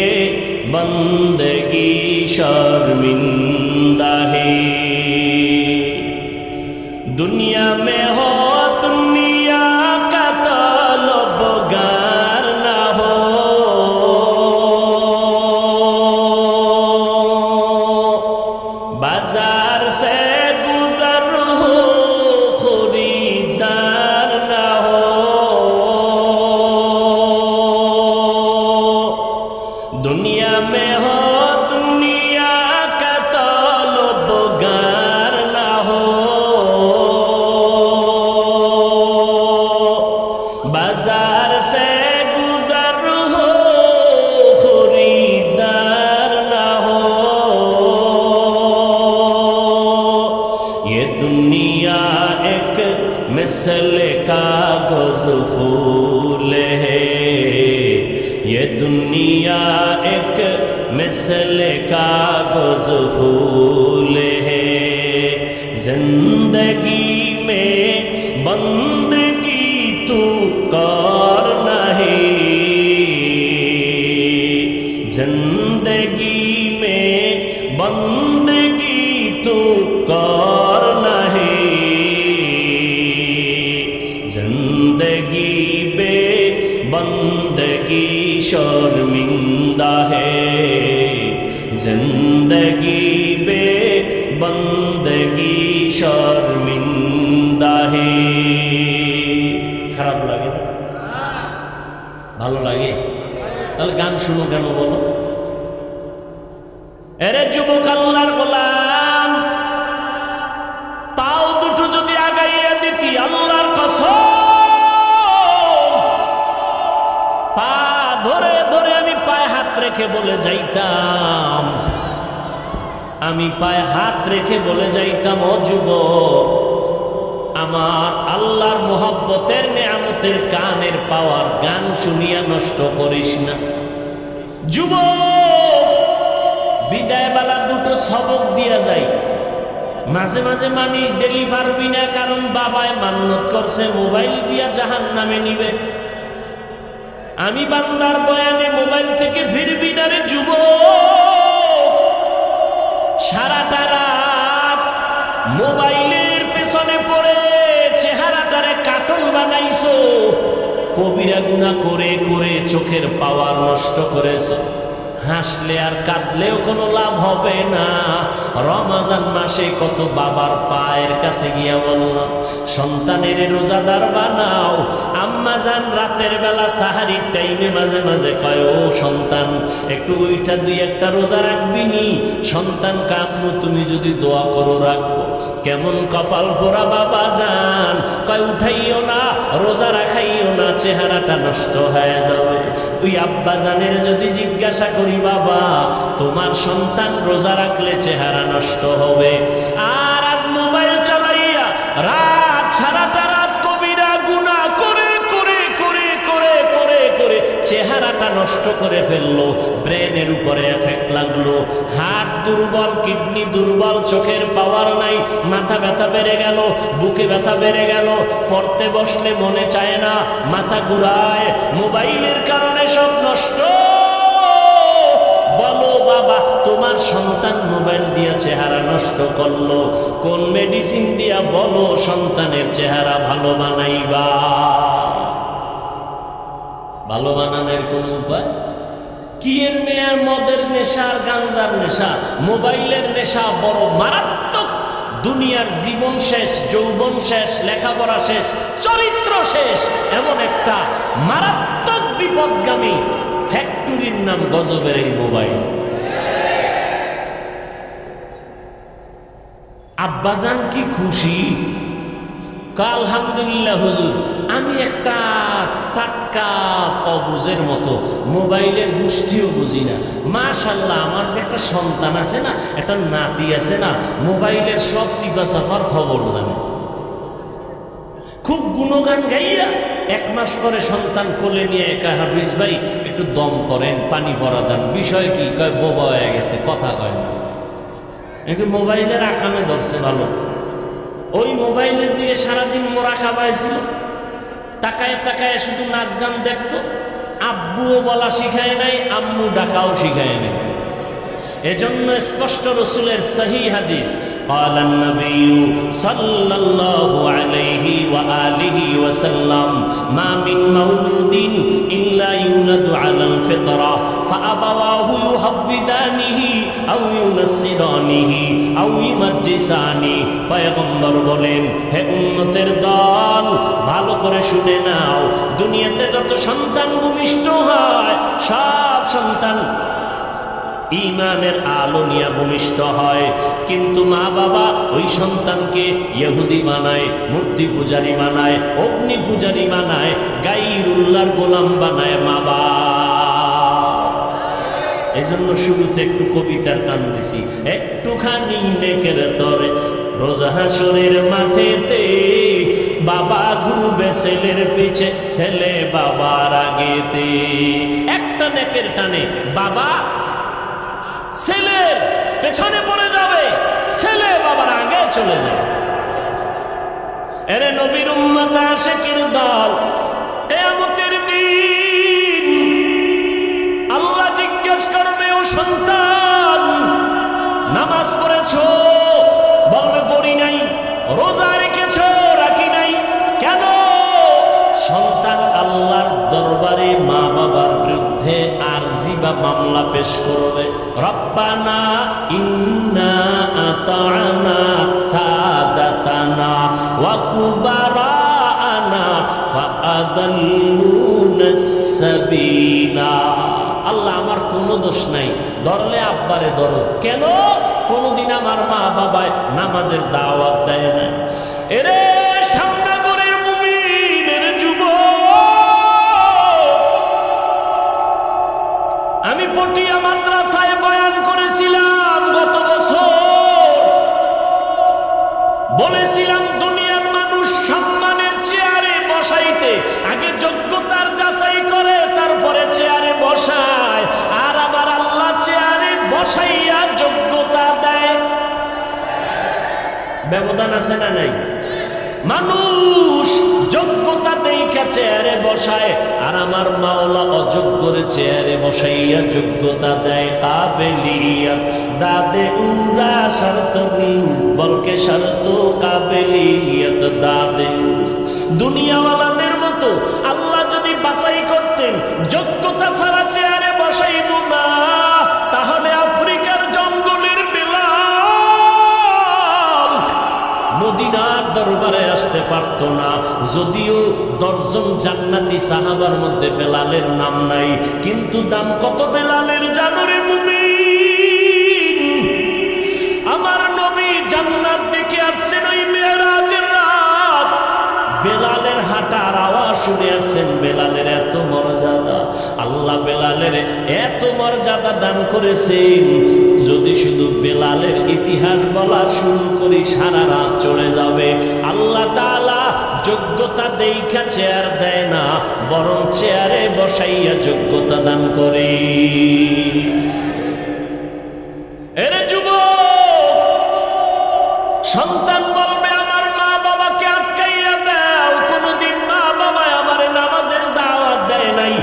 बंदगी शर्मिंदा है। दुनिया में हो मिसल कागज फूल है, ये दुनिया एक मिसल कागज फूल है, जिंदगी में बंदगी तू कर नहीं, जिंदगी में बंदगी तू कर नहीं, जिंदगी बे बंदगी शर्मिंदा है, जिंदगी बे बंदगी शर्मिंदा है। খারাপ লাগে না? ভালো লাগে? তাহলে গান শুনো কেন বলো? এরে যুবক আল্লাহর গোলাম, পাও দুটো যদি আগাইয়া দিতি আল্লাহর কসম, পা ধরে ধরে আমি পায়ে হাত রেখে বলে যাইতাম, আমি পায়ে হাত রেখে বলে যাইতাম, ও যুবক, আমার আল্লাহর মোহাব্বতের নেয়ামতের কানের পাওয়ার গান শুনিয়া নষ্ট করিস না। যুবক, বিদায় বেলা দুটো সবক দিয়া যাই। মাঝে মাঝে মানিস ডেলি পারবি না, কারণ বাবায় মান্নত করছে মোবাইল দিয়া জাহান্নামে নিবে। আমি বান্দার বয়ানে মোবাইল থেকে ফিরবি না রে যুবক। সারাটা রাত মোবাইলের পেছনে পড়ে চেহারাটারে কার্টুন বানাইছো, কবিরা গুনাহ করে করে চোখের পাওয়ার নষ্ট করেছো। হাসলে আর কাঁদলেও কোনো লাভ হবে না। রমজান মাসে কত বাবার পায়ের কাছে গিয়া বললাম, সন্তানের রোজাদার বানাও। আম্মা জান রাতের বেলা সাহারির টাইমে মাঝে মাঝে কয়, ও সন্তান একটু ওইটা দুই একটা রোজা রাখবি নি? সন্তান কাম্মু তুমি যদি দোয়া করো রাখবো। কেমন কপাল পোড়া বাবা জান, কয় উঠাইও না, রোজা রাখাইও না, চেহারাটা নষ্ট হয়ে যাবে। ওই আব্বা জানের যদি জিজ্ঞাসা করি, বাবা তোমার সন্তান রোজা রাখলে চেহারা নষ্ট হবে, আর আজ মোবাইল চালাইয়া রাত সারাটা রাত কবিরা গুনাহ করে করে করে করে করে করে চেহারাটা নষ্ট করে ফেললো, ব্রেনের উপরে এফেক্ট লাগলো, হাত দুর্বল, কিডনি দুর্বল, চোখের পাওয়ার নাই, মাথা ব্যথা বেড়ে গেল, বুকে ব্যথা বেড়ে গেল, পড়তে বসলে মনে চায় না, মাথা ঘুরায়, মোবাইলের কারণে সব নষ্ট। বলো বাবা, তোমার সন্তান মোবাইল দিয়া চেহারা নষ্ট করলো, কোন মেডিসিন দিয়া বলো সন্তানের চেহারা ভালো বানাইবা? ভালো বানানোর কোন উপায় কি? এর মেয়ের মদের নেশা, গাঞ্জার নেশা, মোবাইলের নেশা বড় মারাত্মক। দুনিয়ার জীবন শেষ, যৌবন শেষ, লেখাপড়া শেষ, চরিত্র শেষ, এমন একটা মারাত্মক বিপদগামী ফ্যাক্টরির নাম গজবের এই মোবাইল। আব্বাজান কি খুশি, আলহামদুলিল্লাহ হুজুর, আমি একটা টাটকা অবুজের মতো, মোবাইলের গোষ্ঠীও বুঝি না, মাশাআল্লাহ আমার যে একটা সন্তান আছে না, একটা নাতি আছে না, মোবাইলের সব চিপা চাপার খবর জানে। খুব গুণগান গাইয়া 1 মাস পরে সন্তান কোলে নিয়ে একা, হাফিজ ভাই একটু দম করেন, পানি ভরা দেন। বিষয় কি? কয় বোবা হয়ে গেছে, কথা কয় না। মোবাইলের আকামে ধরছে ভালো, ওই মোবাইলের দিকে সারাদিন মোরা খাবাইছিল, তাকায় তাকায় শুধু নাচ গান দেখতো। আব্বুও বলা শিখায় নাই, আম্মু ডাকাও শিখায় নাই। এজন্য স্পষ্ট রসুলের সহি হাদিস, قال النبي صلى الله عليه وآله وسلم ما من مولود إلا يولد على الفطرة فأبواه يهودانه أو ينصرانه أو يمجسانه। পয়গম্বর বলেন, হে উম্মতের দল, ভালো করে শুনে নাও, দুনিয়াতে যত সন্তান ভূমিষ্ঠ হয়, সব সন্তান ঈমানের আলো নিয়ে ভূমিষ্ঠ হয়, কিন্তু মা বাবা ওই সন্তানকে ইহুদি বানায়, মূর্তি পূজারী বানায়, অগ্নি পূজারী বানায়, গায়রুল্লাহর গোলাম বানায় মা বাবা। এই জন্য শুরুতে একটু কবিতার টান দিছি, একটুখানি নেকের তরে রোজা হাসরের মাঠেতে, বাবা ঘুরবে ছেলের পিছে, ছেলে বাবার আগেতে। একটা নেকের টানে বাবা ছেলের পেছনে পড়ে যাবে, ছেলে বাবার আগে চলে যাবে। এরে নবীর উম্মত আশিকের দল, কিয়ামতের দিন আল্লাহ জিজ্ঞেস করবে, ও সন্তান নামাজ পড়েছো? বলবে পড়ি নাই। রোজা রেখেছো? রাখি নাই। কেন? সন্তান আল্লাহর দরবারে মা বাবার বিরুদ্ধে আরজি বা মামলা পেশ করবে, রব্বানা ইন্না আতা'না সাদাতানা ওয়া কুবারানা ফাআদাল্লুনাস সাবিলা। আল্লাহ আমার কোনো দোষ নাই, ধরলে আব্বারে ধরো। কেন? কোনদিন আমার মা বাবায় নামাজের দাওয়াত দেয় না। এরে সামনাগরের মুমিনের যুবক, আমি পটিয়া মাদ্রাসায় বয়ান করেছিলাম গত বছর, বলেছিলাম দুনিয়ার মানুষ সম্মানের চেয়ারে বসাইতে আগে যোগ্যতার যাচাই করে, তারপরে চেয়ারে বসায়, আর আমার আল্লাহ চেয়ারে বসাইয়া যোগ্যতা দেয়। ব্যবধান আছে না নাই? মানুষ যোগ্যতা দেখা চেয়ারে বসায়, আর আমার মাওলা অযোগ্যরে চেয়ারে বসাইয়া যোগ্যতা দেয়। কাবেলিয়াত দাদে উরা শর্ত নিজ বলকে শর্ত কাবেলিয়াত দাদে। দুনিয়াওয়ালাদের মতো আল্লাহ যদি বাছাই করতেন, যোগ্যতা ছাড়া চেয়ারে বসাইব না। পারত না। যদিও 10 জন জান্নাতি সাহাবার মধ্যে বেলালের নাম নাই, কিন্তু দাম কত বেলালের জানো রে মুমিন? আমার নবী জান্নাত দেখে আসছেন ওই মেরাজের রাত, বেলালের হাঁটার আওয়াজ শুনে আসছেন। বেলালের এত মর্যাদা, আল্লাহ বেলালের এত মর্যাদা দান করেছেন, যদি শুধু বেলালের ইতিহাস বলা শুরু করি সারা রাত চলে যাবে। আল্লাহ তাআলা যোগ্যতা দেইখা চেয়ার দেয় না, বরং চেয়ারে বসাইয়া যোগ্যতা দান করে। এরে যুবক, সন্তান বলবে আমার মা বাবাকে আটকাইয়া দাও। কোনদিন মা বাবা আমারে নামাজের দাওয়াত দেয় নাই,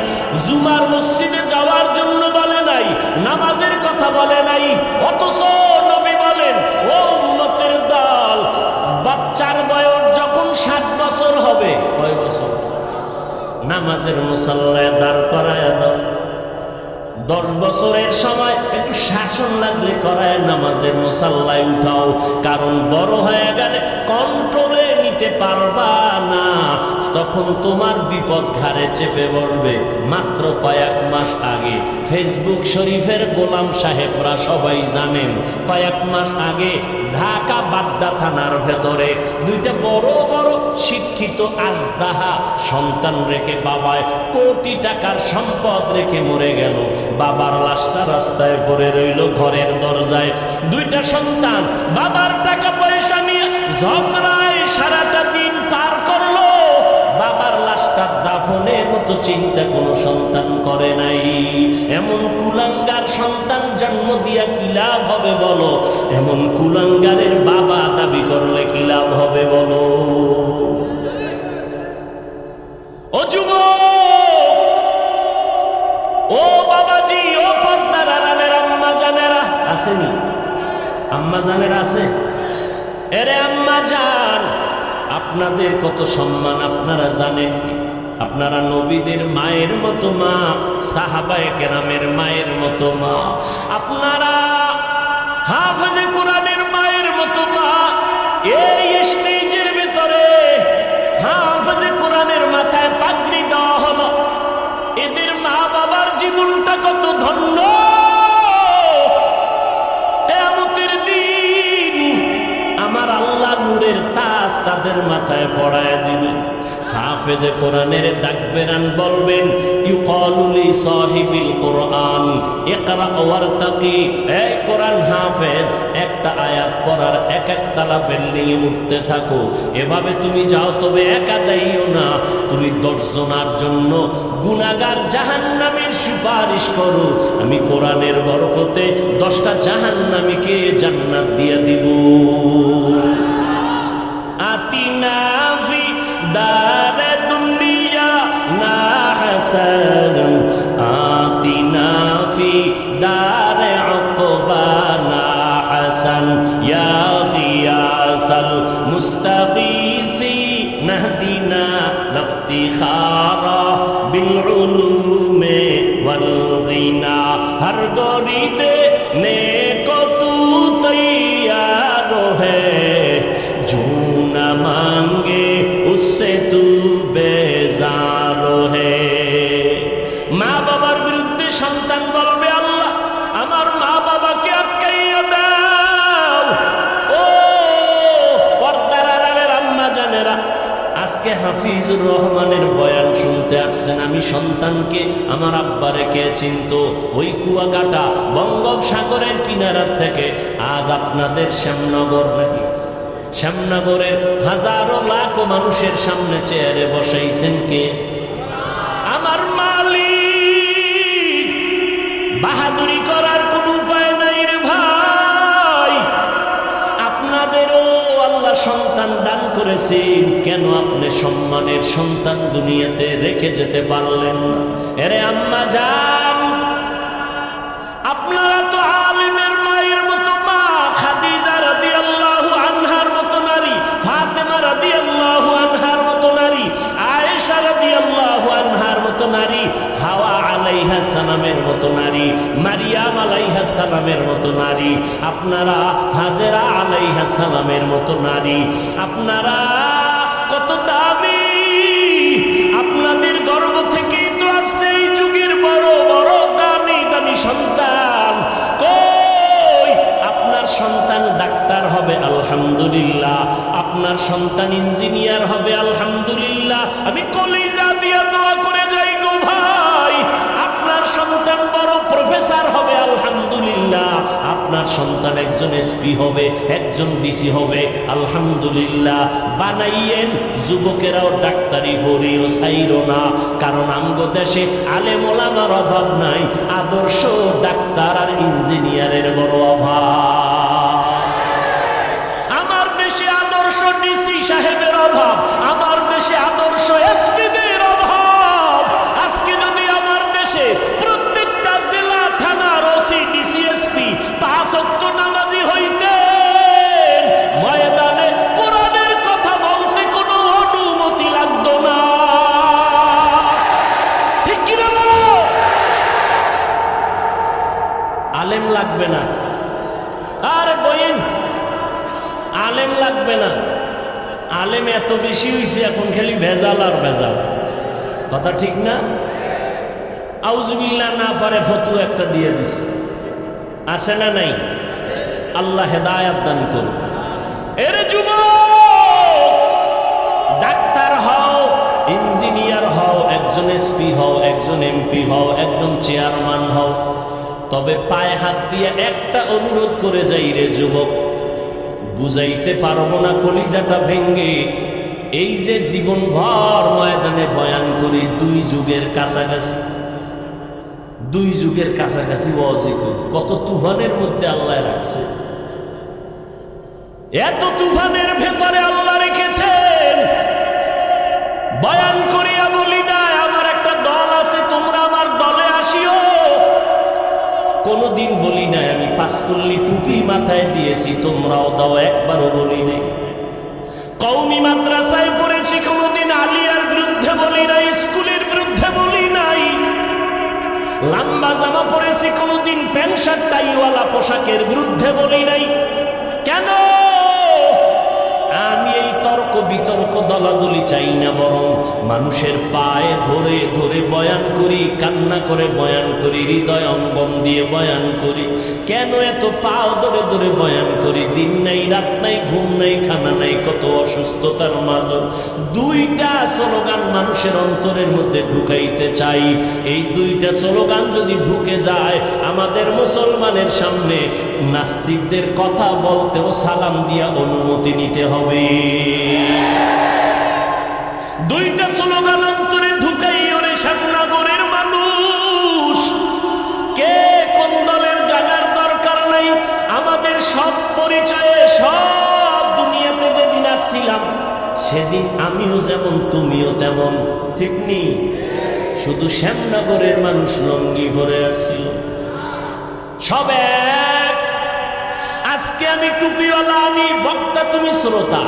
জুমার মসজিদে যাওয়ার জন্য বলে নাই, নামাজের কথা বলে নাই। অথচ নবী বলেন, ও উম্মতের দল, বাচ্চার বয়স যখন 7 বছর হবে, কয় বছর? নামাজের মুসাল্লায় দাঁড় করায় দাও। 10 বছরের সময় একটু শাসন লাগলে করায় নামাজের মুসাল্লায় উঠাও, কারণ বড় হয়ে গেলে কন্ট্রোলে নিতে পারবা না, তখন তোমার বিপদ ঘাড়ে চেপে বলবে। মাত্র কয়েক মাস আগে ফেসবুক শরীফের গোলাম সাহেবরা সবাই জানেন, কয়েক মাস আগে ঢাকা বাড্ডা থানার ভেতরে 2টা বড় বড় শিক্ষিত আজদাহা সন্তান রেখে বাবায় কোটি টাকার সম্পদ রেখে মরে গেল। বাবার লাশটা রাস্তায় পড়ে রইল ঘরের দরজায়। 2টা সন্তান বাবার টাকা পয়সা নিয়ে ঝগড়ায় সারাটা দিন পার করলো, বাবার লাশটা দাফনের মতো চিন্তা কোনো সন্তান করে নাই। এমন কুলাঙ্গার সন্তান জন্ম দিয়া কি লাভ হবে বলো? এমন কুলাঙ্গারের বাবা দাবি করলে কি লাভ হবে বলো? ও যুবক, ও বাবাজি, ও পর্দার আড়ালের আম্মা জানেরা আসেনি? আম্মা জানেরা আছে? এরে আম্মা জান, আপনাদের কত সম্মান আপনারা জানেন? আপনারা নবীদের মায়ের মতো মা, সাহাবায়ে কেরামের মায়ের মতো মা, আপনারা হাফেজে কোরআনের মায়ের মতো মা। এই স্টেজের ভিতরে হাফেজে কোরআনের মাথায় পাগড়ি দেওয়া হলো, এদের মা বাবার জীবনটা কত ধন্য। কিয়ামতের দিন আমার আল্লাহ নূরের তাজ তাদের মাথায় পড়ায় দিবেন। হাফেজে কোরআনের ডাকবেন, বলবেন ইউকালু লি সাহিবিল কোরআন ইকরা ওয়ারতাকি। এই কোরআন হাফেজ, একটা আয়াত পড়ার এক তালা বিল্ডিং এ উঠতে থাকো। এভাবে তুমি যাও, তবে একা যাইও না, তুমি 10 জনের জন্য গুনাহগার জাহান্নামীর সুপারিশ করো। আমি কোরআনের বরকতে 10টা জাহান্নামীকে জান্নাত দিয়ে দিব। আতিনা ফি দারে দুনিয়া না হাসান, আতিনা ফি দারে উকবা না হাসান, ইয়া গিয়াসাল মুস্তাগীসি নাহদিনা লাফতিখারা বিল উলুমে ওয়াল গিনা। হর গরিদে নেকো তু তৈয়ার হে, जो न मांगे उससे तू बेजार है। মা বাবার বিরুদ্ধে সন্তান বলবে, আল্লাহ আমার মা বাবাকে আটকাইয়া দাও। ও পর্দার আড়ালের আম্মা জানেরা, আজকে হাফিজুর রহমানের বয়ান শুনতে আসছেন। আমি সন্তানকে আমার আব্বারে কে চিনত? ওই কুয়াকাটা বঙ্গোপসাগরের কিনারা থেকে আজ আপনাদের শ্যামনগর, নাকি শ্যামনগরের হাজারো লাখো মানুষের সামনে চেয়ারে বসাইছেন কে? আমার মালিক। বাহাদুরি করার কোনো উপায় নাই রে ভাই। আপনাদেরও আল্লাহ সন্তান দান করেছেন, কেন আপনি সম্মানের সন্তান দুনিয়াতে রেখে যেতে পারলেন না? এরে আম্মা জান, আপনারা তো আলিমের মায়ের মতো মা, খাদিজা রাদিয়াল্লাহু আনহার মতো নারী, ফাতেমা রাদিয়াল্লাহু আনহার মতো নারী, আয়েশা রাদিয়াল্লাহু আনহার মতো নারী, হাওয়া আলাইহা সালামের মতো নারী, মারিয়াম আলাইহা সালামের মতো নারী, আপনারা হাজেরা আলাইহা সালামের মতো নারী, আপনারা কত দামি। আপনাদের গর্ভ থেকেই তো আসছে এই যুগের বড় বড় দামি দামি সন্তান। কই আপনার সন্তান ডাক্তার হবে আলহামদুলিল্লাহ, আপনার সন্তান ইঞ্জিনিয়ার হবে আলহামদুলিল্লাহ। আমি কলিজা দিয়া দোয়া করে যাই গো ভাই, আপনার সন্তান বড় প্রফেসর হবে আলহামদুলিল্লাহ, আপনার সন্তান একজন এসপি হবে, একজন ডিসি হবে আলহামদুলিল্লাহ। বানাইয়েন যুবকেরাও ডাক্তারি পড়িও ছাইরো না, কারণ আমগো দেশে আলেম ওলামার অভাব নাই, আদর্শ ডাক্তার আর ইঞ্জিনিয়ারের বড় অভাব। আমার দেশে আদর্শ ডিসি সাহেবের অভাব, আমার দেশে আদর্শ এসপিদের অভাব। আজকে যদি আমার দেশে প্রত্যেকটা জেলা থানার ওসি ডিসি এসপি 5 ওয়াক্ত নামাজি হইতেন, ময়দানে কোরআনের কথা বলতে কোনো অনুমতি লাগতো না। ঠিক কিনা বলো? আলেম লাগবে না, আরে বইন আলেম লাগবে না। আলেম এত বেশি হইছে এখন খালি ভেজাল আর ভেজাল, কথা ঠিক না? আউযুবিল্লাহ না পারে ফতোয়া একটা দিয়ে দিছে, আছে না নাই? আল্লাহ হেদায়েত দান করুন। এরে যুবক, ডাক্তার হও, ইঞ্জিনিয়ার হও, একজন এসপি হও, একজন এমপি হও, একজন চেয়ারম্যান হও, তবে পায়ে হাত দিয়ে একটা অনুরোধ করে যাই রে যুবক, বুঝাইতে পারবো না কলিজাটা ভেঙ্গে। এই যে জীবনভর ময়দানে বয়ান করি, 2 যুগের কাছাকাছি, 2 যুগের কাছাকাছি ওয়াজি করি, কত তুফানের মধ্যে আল্লাহ রাখছে। এত তুফানের ভেতরে আল্লাহ রেখেছেন, বয়ান করিয়া বলি না আমার একটা দল আছে, তোমরা আমার দলে আসিও। কোনদিন বলি নাই আমি 5 কল্লি টুপি মাথায় দিয়েছি তোমরাও দাও, একবারও বলি নাই। কওমি মাদ্রাসায় পড়েছি, কোনদিন আলিয়ার বিরুদ্ধে বলি নাই, স্কুলের বিরুদ্ধে বলি নাই। লম্বা জামা পড়েছি, কোনদিন প্যান্ট শার্ট টাইওয়ালা পোশাকের বিরুদ্ধে বলি নাই। কেন? আমি এই তর্ক বিতর্ক দলাদলি চাই না, বরং মানুষের পায়ে ধরে ধরে বয়ান করি, কান্না করে বয়ান করি, হৃদয় অঙ্গম দিয়ে বয়ান করি। কেন এত পাও ধরে ধরে বয়ান করি? দিন নাই রাত নাই, ঘুম নাই, খানা নাই, কত অসুস্থতার মাঝে 2টা স্লোগান মানুষের অন্তরের মধ্যে ঢুকাইতে চাই। এই 2টা স্লোগান যদি ঢুকে যায়, আমাদের মুসলমানের সামনে নাস্তিকদের কথা বলতেও সালাম দিয়া অনুমতি নিতে হবে। 2টা স্লোগান অন্তরে ঢুকাই ওরে শ্যামনগরের মানুষ। কে কোন দলের জানার দরকার নাই, আমাদের সব পরিচয়ে, সব দুনিয়াতে যেদিন আসছিলাম সেদিন আমিও যেমন তুমিও তেমন, ঠিক নেই? শুধু শ্যামনগরের মানুষ লঙ্গি ভরে আসছিল, সব এক। আজকে আমি টুপিওয়ালা, আমি বক্তা, তুমি শ্রোতা,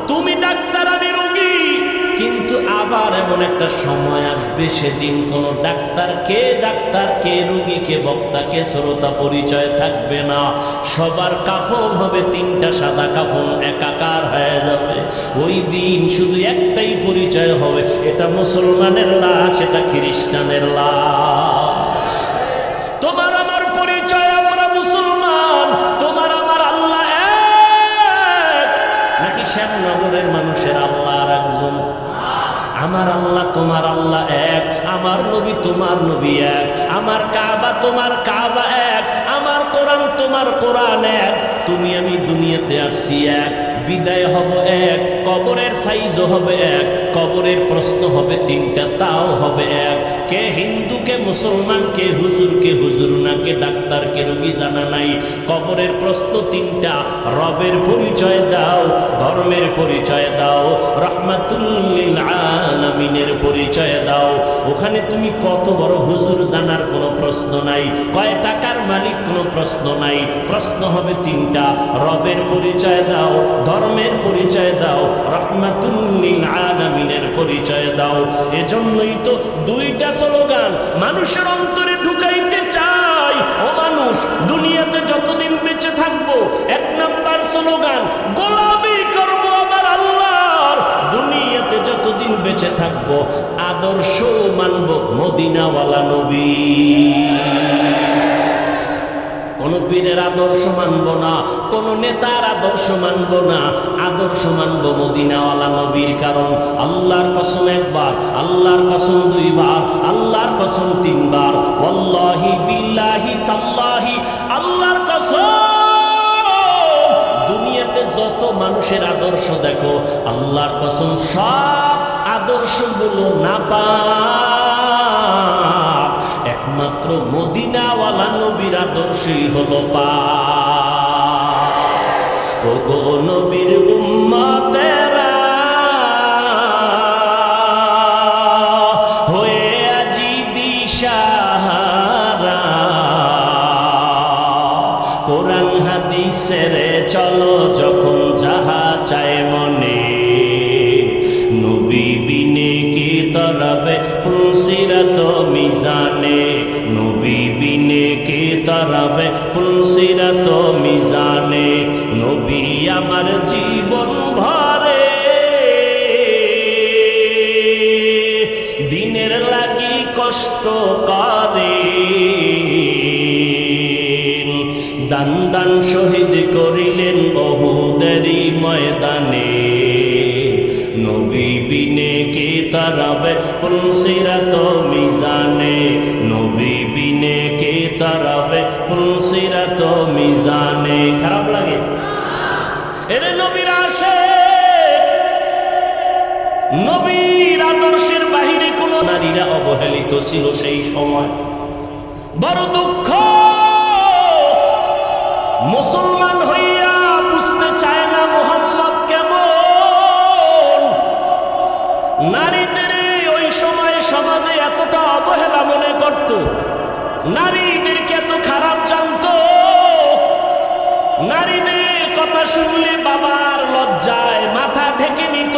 তুমি ডাক্তার, আমি রোগী। কিন্তু আবার এমন একটা সময় আসবে, সেদিন কোন ডাক্তার কে রোগী, কে বক্তা, কে শ্রোতা পরিচয় থাকবে না। সবার কাফন হবে 3টা সাদা কাফন, একাকার হয়ে যাবে। ওই দিন শুধু একটাই পরিচয় হবে, এটা মুসলমানের লাশ, এটা খ্রিস্টানের লাশ। তোমার আমার পরিচয়, আমরা মুসলমান, তোমার আমার আল্লাহ এক, নাকি শ্যামনগরের মানুষের আল্লাহ আর একজন? আমার আল্লাহ তোমার আল্লাহ এক, আমার নবী তোমার নবী এক, আমার কাবা তোমার কাবা এক, আমার কোরআন তোমার কোরআন এক। তুমি আমি দুনিয়াতে আসছি এক, বিদায় হব এক, কবরের সাইজও হবে এক, কবরের প্রশ্ন হবে 3টা, তাও হবে এক। কে হিন্দু, কে মুসলমান, কে হুজুর না, কে ডাক্তার, কে রোগী জানা নাই। কবরের প্রশ্ন 3টা, রবের পরিচয় দাও, ধর্মের পরিচয় দাও, রাহমাতুল লিল আলামিনের পরিচয় দাও। ওখানে তুমি কত বড় হুজুর জানার কোনো প্রশ্ন নাই, কয় টাকার মালিক কোনো প্রশ্ন নাই। প্রশ্ন হবে 3টা, রবের পরিচয় দাও, ধর্মের পরিচয় দাও, রাহমাতুল লিল আলামিনের পরিচয় দাও। এজন্যই তো 2টা স্লোগান মানুষের অন্তরে ঢুকাইতে চাই। ও মানুষ, দুনিয়াতে যতদিন বেঁচে থাকবো, 1 নাম্বার স্লোগান গোলামি করব আমার আল্লাহর। দুনিয়াতে মদিনাওয়ালা নবী। কোন পীরের আদর্শ মানব না, কোন নেতার আদর্শ মানব না, আদর্শ মানব মদিনাওয়ালা নবীর। কারণ আল্লাহর কসম একবার, আল্লাহর কসম দুইবার, আল্লাহর কসম তিনবার, ওয়াল্লাহি বিল্লাহি তাল্লাহি, আল্লাহর কসম দুনিয়াতে যত মানুষের আদর্শ দেখো, আল্লাহর কসম সব আদর্শগুলো নাপাক, একমাত্র মদিনাওয়ালা নবীর আদর্শই হলো পাক। ওগো নবীর উম্মতেরা হয়ে আজি দিশাহারা, কোরআন হাদিসের চলো যখন যাহা চায় মনে, নবী বিনে কি তরবে পুলসিরাত মিজানে, নবী বিনে কি তরবে পুলসিরাত মিজানে। নবী আমার জীবন ভরে দিনের লাগি কষ্ট করে, দান দান শহীদ করিলেন উহুদেরই ময়দানে, নবী বিনে কি তরবে পুলসিরাত মিজানে, নবী বিনে কি তরবে পুলসিরাত মিজানে। খারাপ লাগে? এরে নবীর আশিক, নবীর আদর্শের বাহিরে কোন নারীরা অবহেলিত ছিল সেই সময়। বড় দুঃখ, মুসলমান হইয়া বুঝতে চায় না মুহাম্মদ কেমন। নারীদের ওই সময় সমাজে এতটা অবহেলা মনে করত, নারীদেরকে এত খারাপ জানতো, নারীদের কথা শুনলে বাবার লজ্জায় মাথা ঢেকে নিত,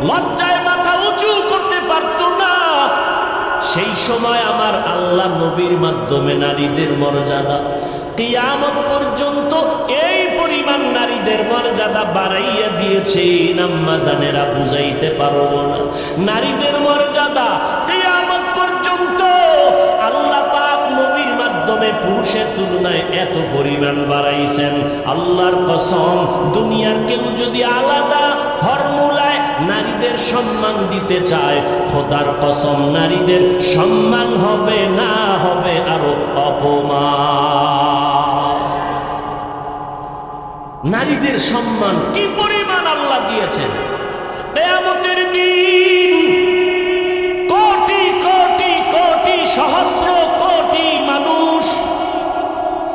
লজ্জায় মাথা উঁচু করতে পারত না। সেই সময় আমার আল্লাহ নবীর মাধ্যমে নারীদের মর্যাদা কিয়ামত পর্যন্ত এই পরিমাণ নারীদের মর্যাদা বাড়াইয়া দিয়েছে, আম্মা জানেরা বুঝাইতে পারবো না। নারীদের মর্যাদা কিয়ামত পর্যন্ত আল্লাহ পাক নবীর মাধ্যমে পুরুষের তুলনায় এত পরিমাণ বাড়াইছেন। আল্লাহর কসম, দুনিয়ার কেউ যদি আলাদা ফর্মুলায় নারীদের সম্মান দিতে চায়, খোদার কসম নারীদের সম্মান হবে না, হবে আরো অপমান। নারীদের সম্মান কি পরিমাণ আল্লাহ দিয়েছেন। কিয়ামতের দিন কোটি কোটি কোটি সহস্র কোটি মানুষ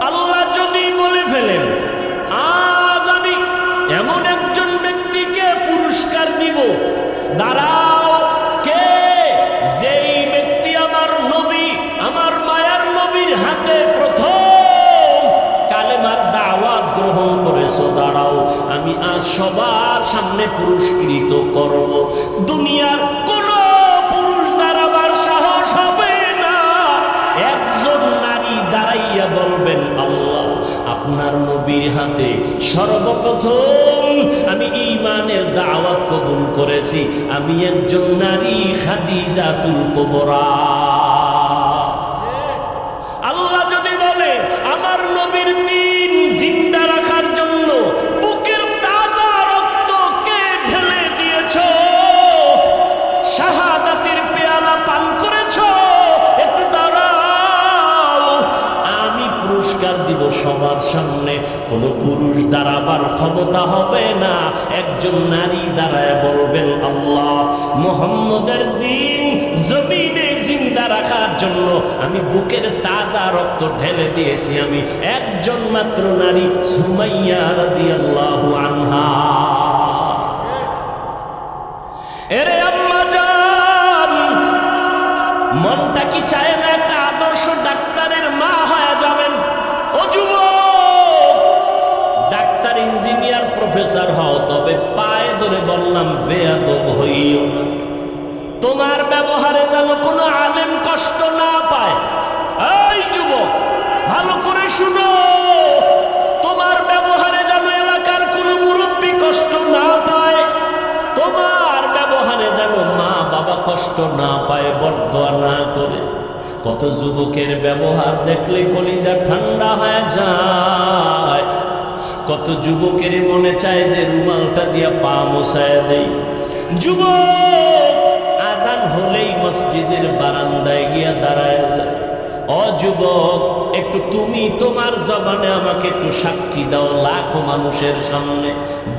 আল্লাহ যদি বলে ফেলেন, আজ আমি এমন একজন ব্যক্তিকে পুরস্কার দিব, দাঁড়াও, কে? যেই ব্যক্তি আমার নবী, আমার মায়ার নবীর হাতে প্রথম কালেমার দাওয়াত গ্রহণ করেছো, দাঁড়াও, আমি আজ সবার সামনে পুরস্কৃত করব। দুনিয়ার কোন পুরুষ দাঁড়াবার সাহস হবে না। একজন নারী দাঁড়াইয়া বলবেন, আল্লাহ আপনার নবীর হাতে সর্বপ্রথম আমি ঈমানের দাওয়াত কবুল করেছি, আমি একজন নারী খাদিজাতুল কুবরা। আল্লাহ যদি বলে আমার নবীর দ্বীন জিন্দা রাখার জন্য বুকের তাজা রক্ত কে ঢেলে দিয়েছো, শাহাদাতের পেয়ালা পান করেছো, একটু দাঁড়াও, আমি পুরস্কার দিব সবার সামনে। কোন পুরুষ দাঁড়াবার ক্ষমতা হবে না, একজন নারী দাঁড়ায় বলবেন, আল্লাহ মুহাম্মদের দ্বীন জমিনে জিন্দা রাখার জন্য আমি বুকের তাজা রক্ত ঢেলে দিয়েছি, আমি একজন মাত্র নারী, সুমাইয়া রাদিয়াল্লাহু আনহা। এরে আম্মা জান, মনটা কি চায় না একটা আদর্শ ডাক্তারের মা হয়ে যাবেন? ও যুবক, ডাক্তার, ইঞ্জিনিয়ার, প্রফেসর হও, তবে পায়ে ধরে বললাম বেয়াদব হইও না। তোমার ব্যবহারে যেন কোনো আলেম কষ্ট না পায়। এই যুবক, ভালো করে শুনো, তোমার ব্যবহারে যেন এলাকার কোনো মুরব্বী কষ্ট না পায়, তোমার ব্যবহারে যেন মা বাবা কষ্ট না পায়, বদদোয়া না করে। কত যুবকের ব্যবহার দেখলে কলিজা ঠান্ডা হয়ে যায়, কত যুবকের মনে চায় যে রুমালটা দিয়া পা মোছায় দেই। যুবক আজান হলেই মসজিদের বারান্দায় গিয়া দাঁড়ায়। ও যুবক, একটু তুমি তোমার জবানে আমাকে একটু সাক্ষী দাও লাখো মানুষের সামনে,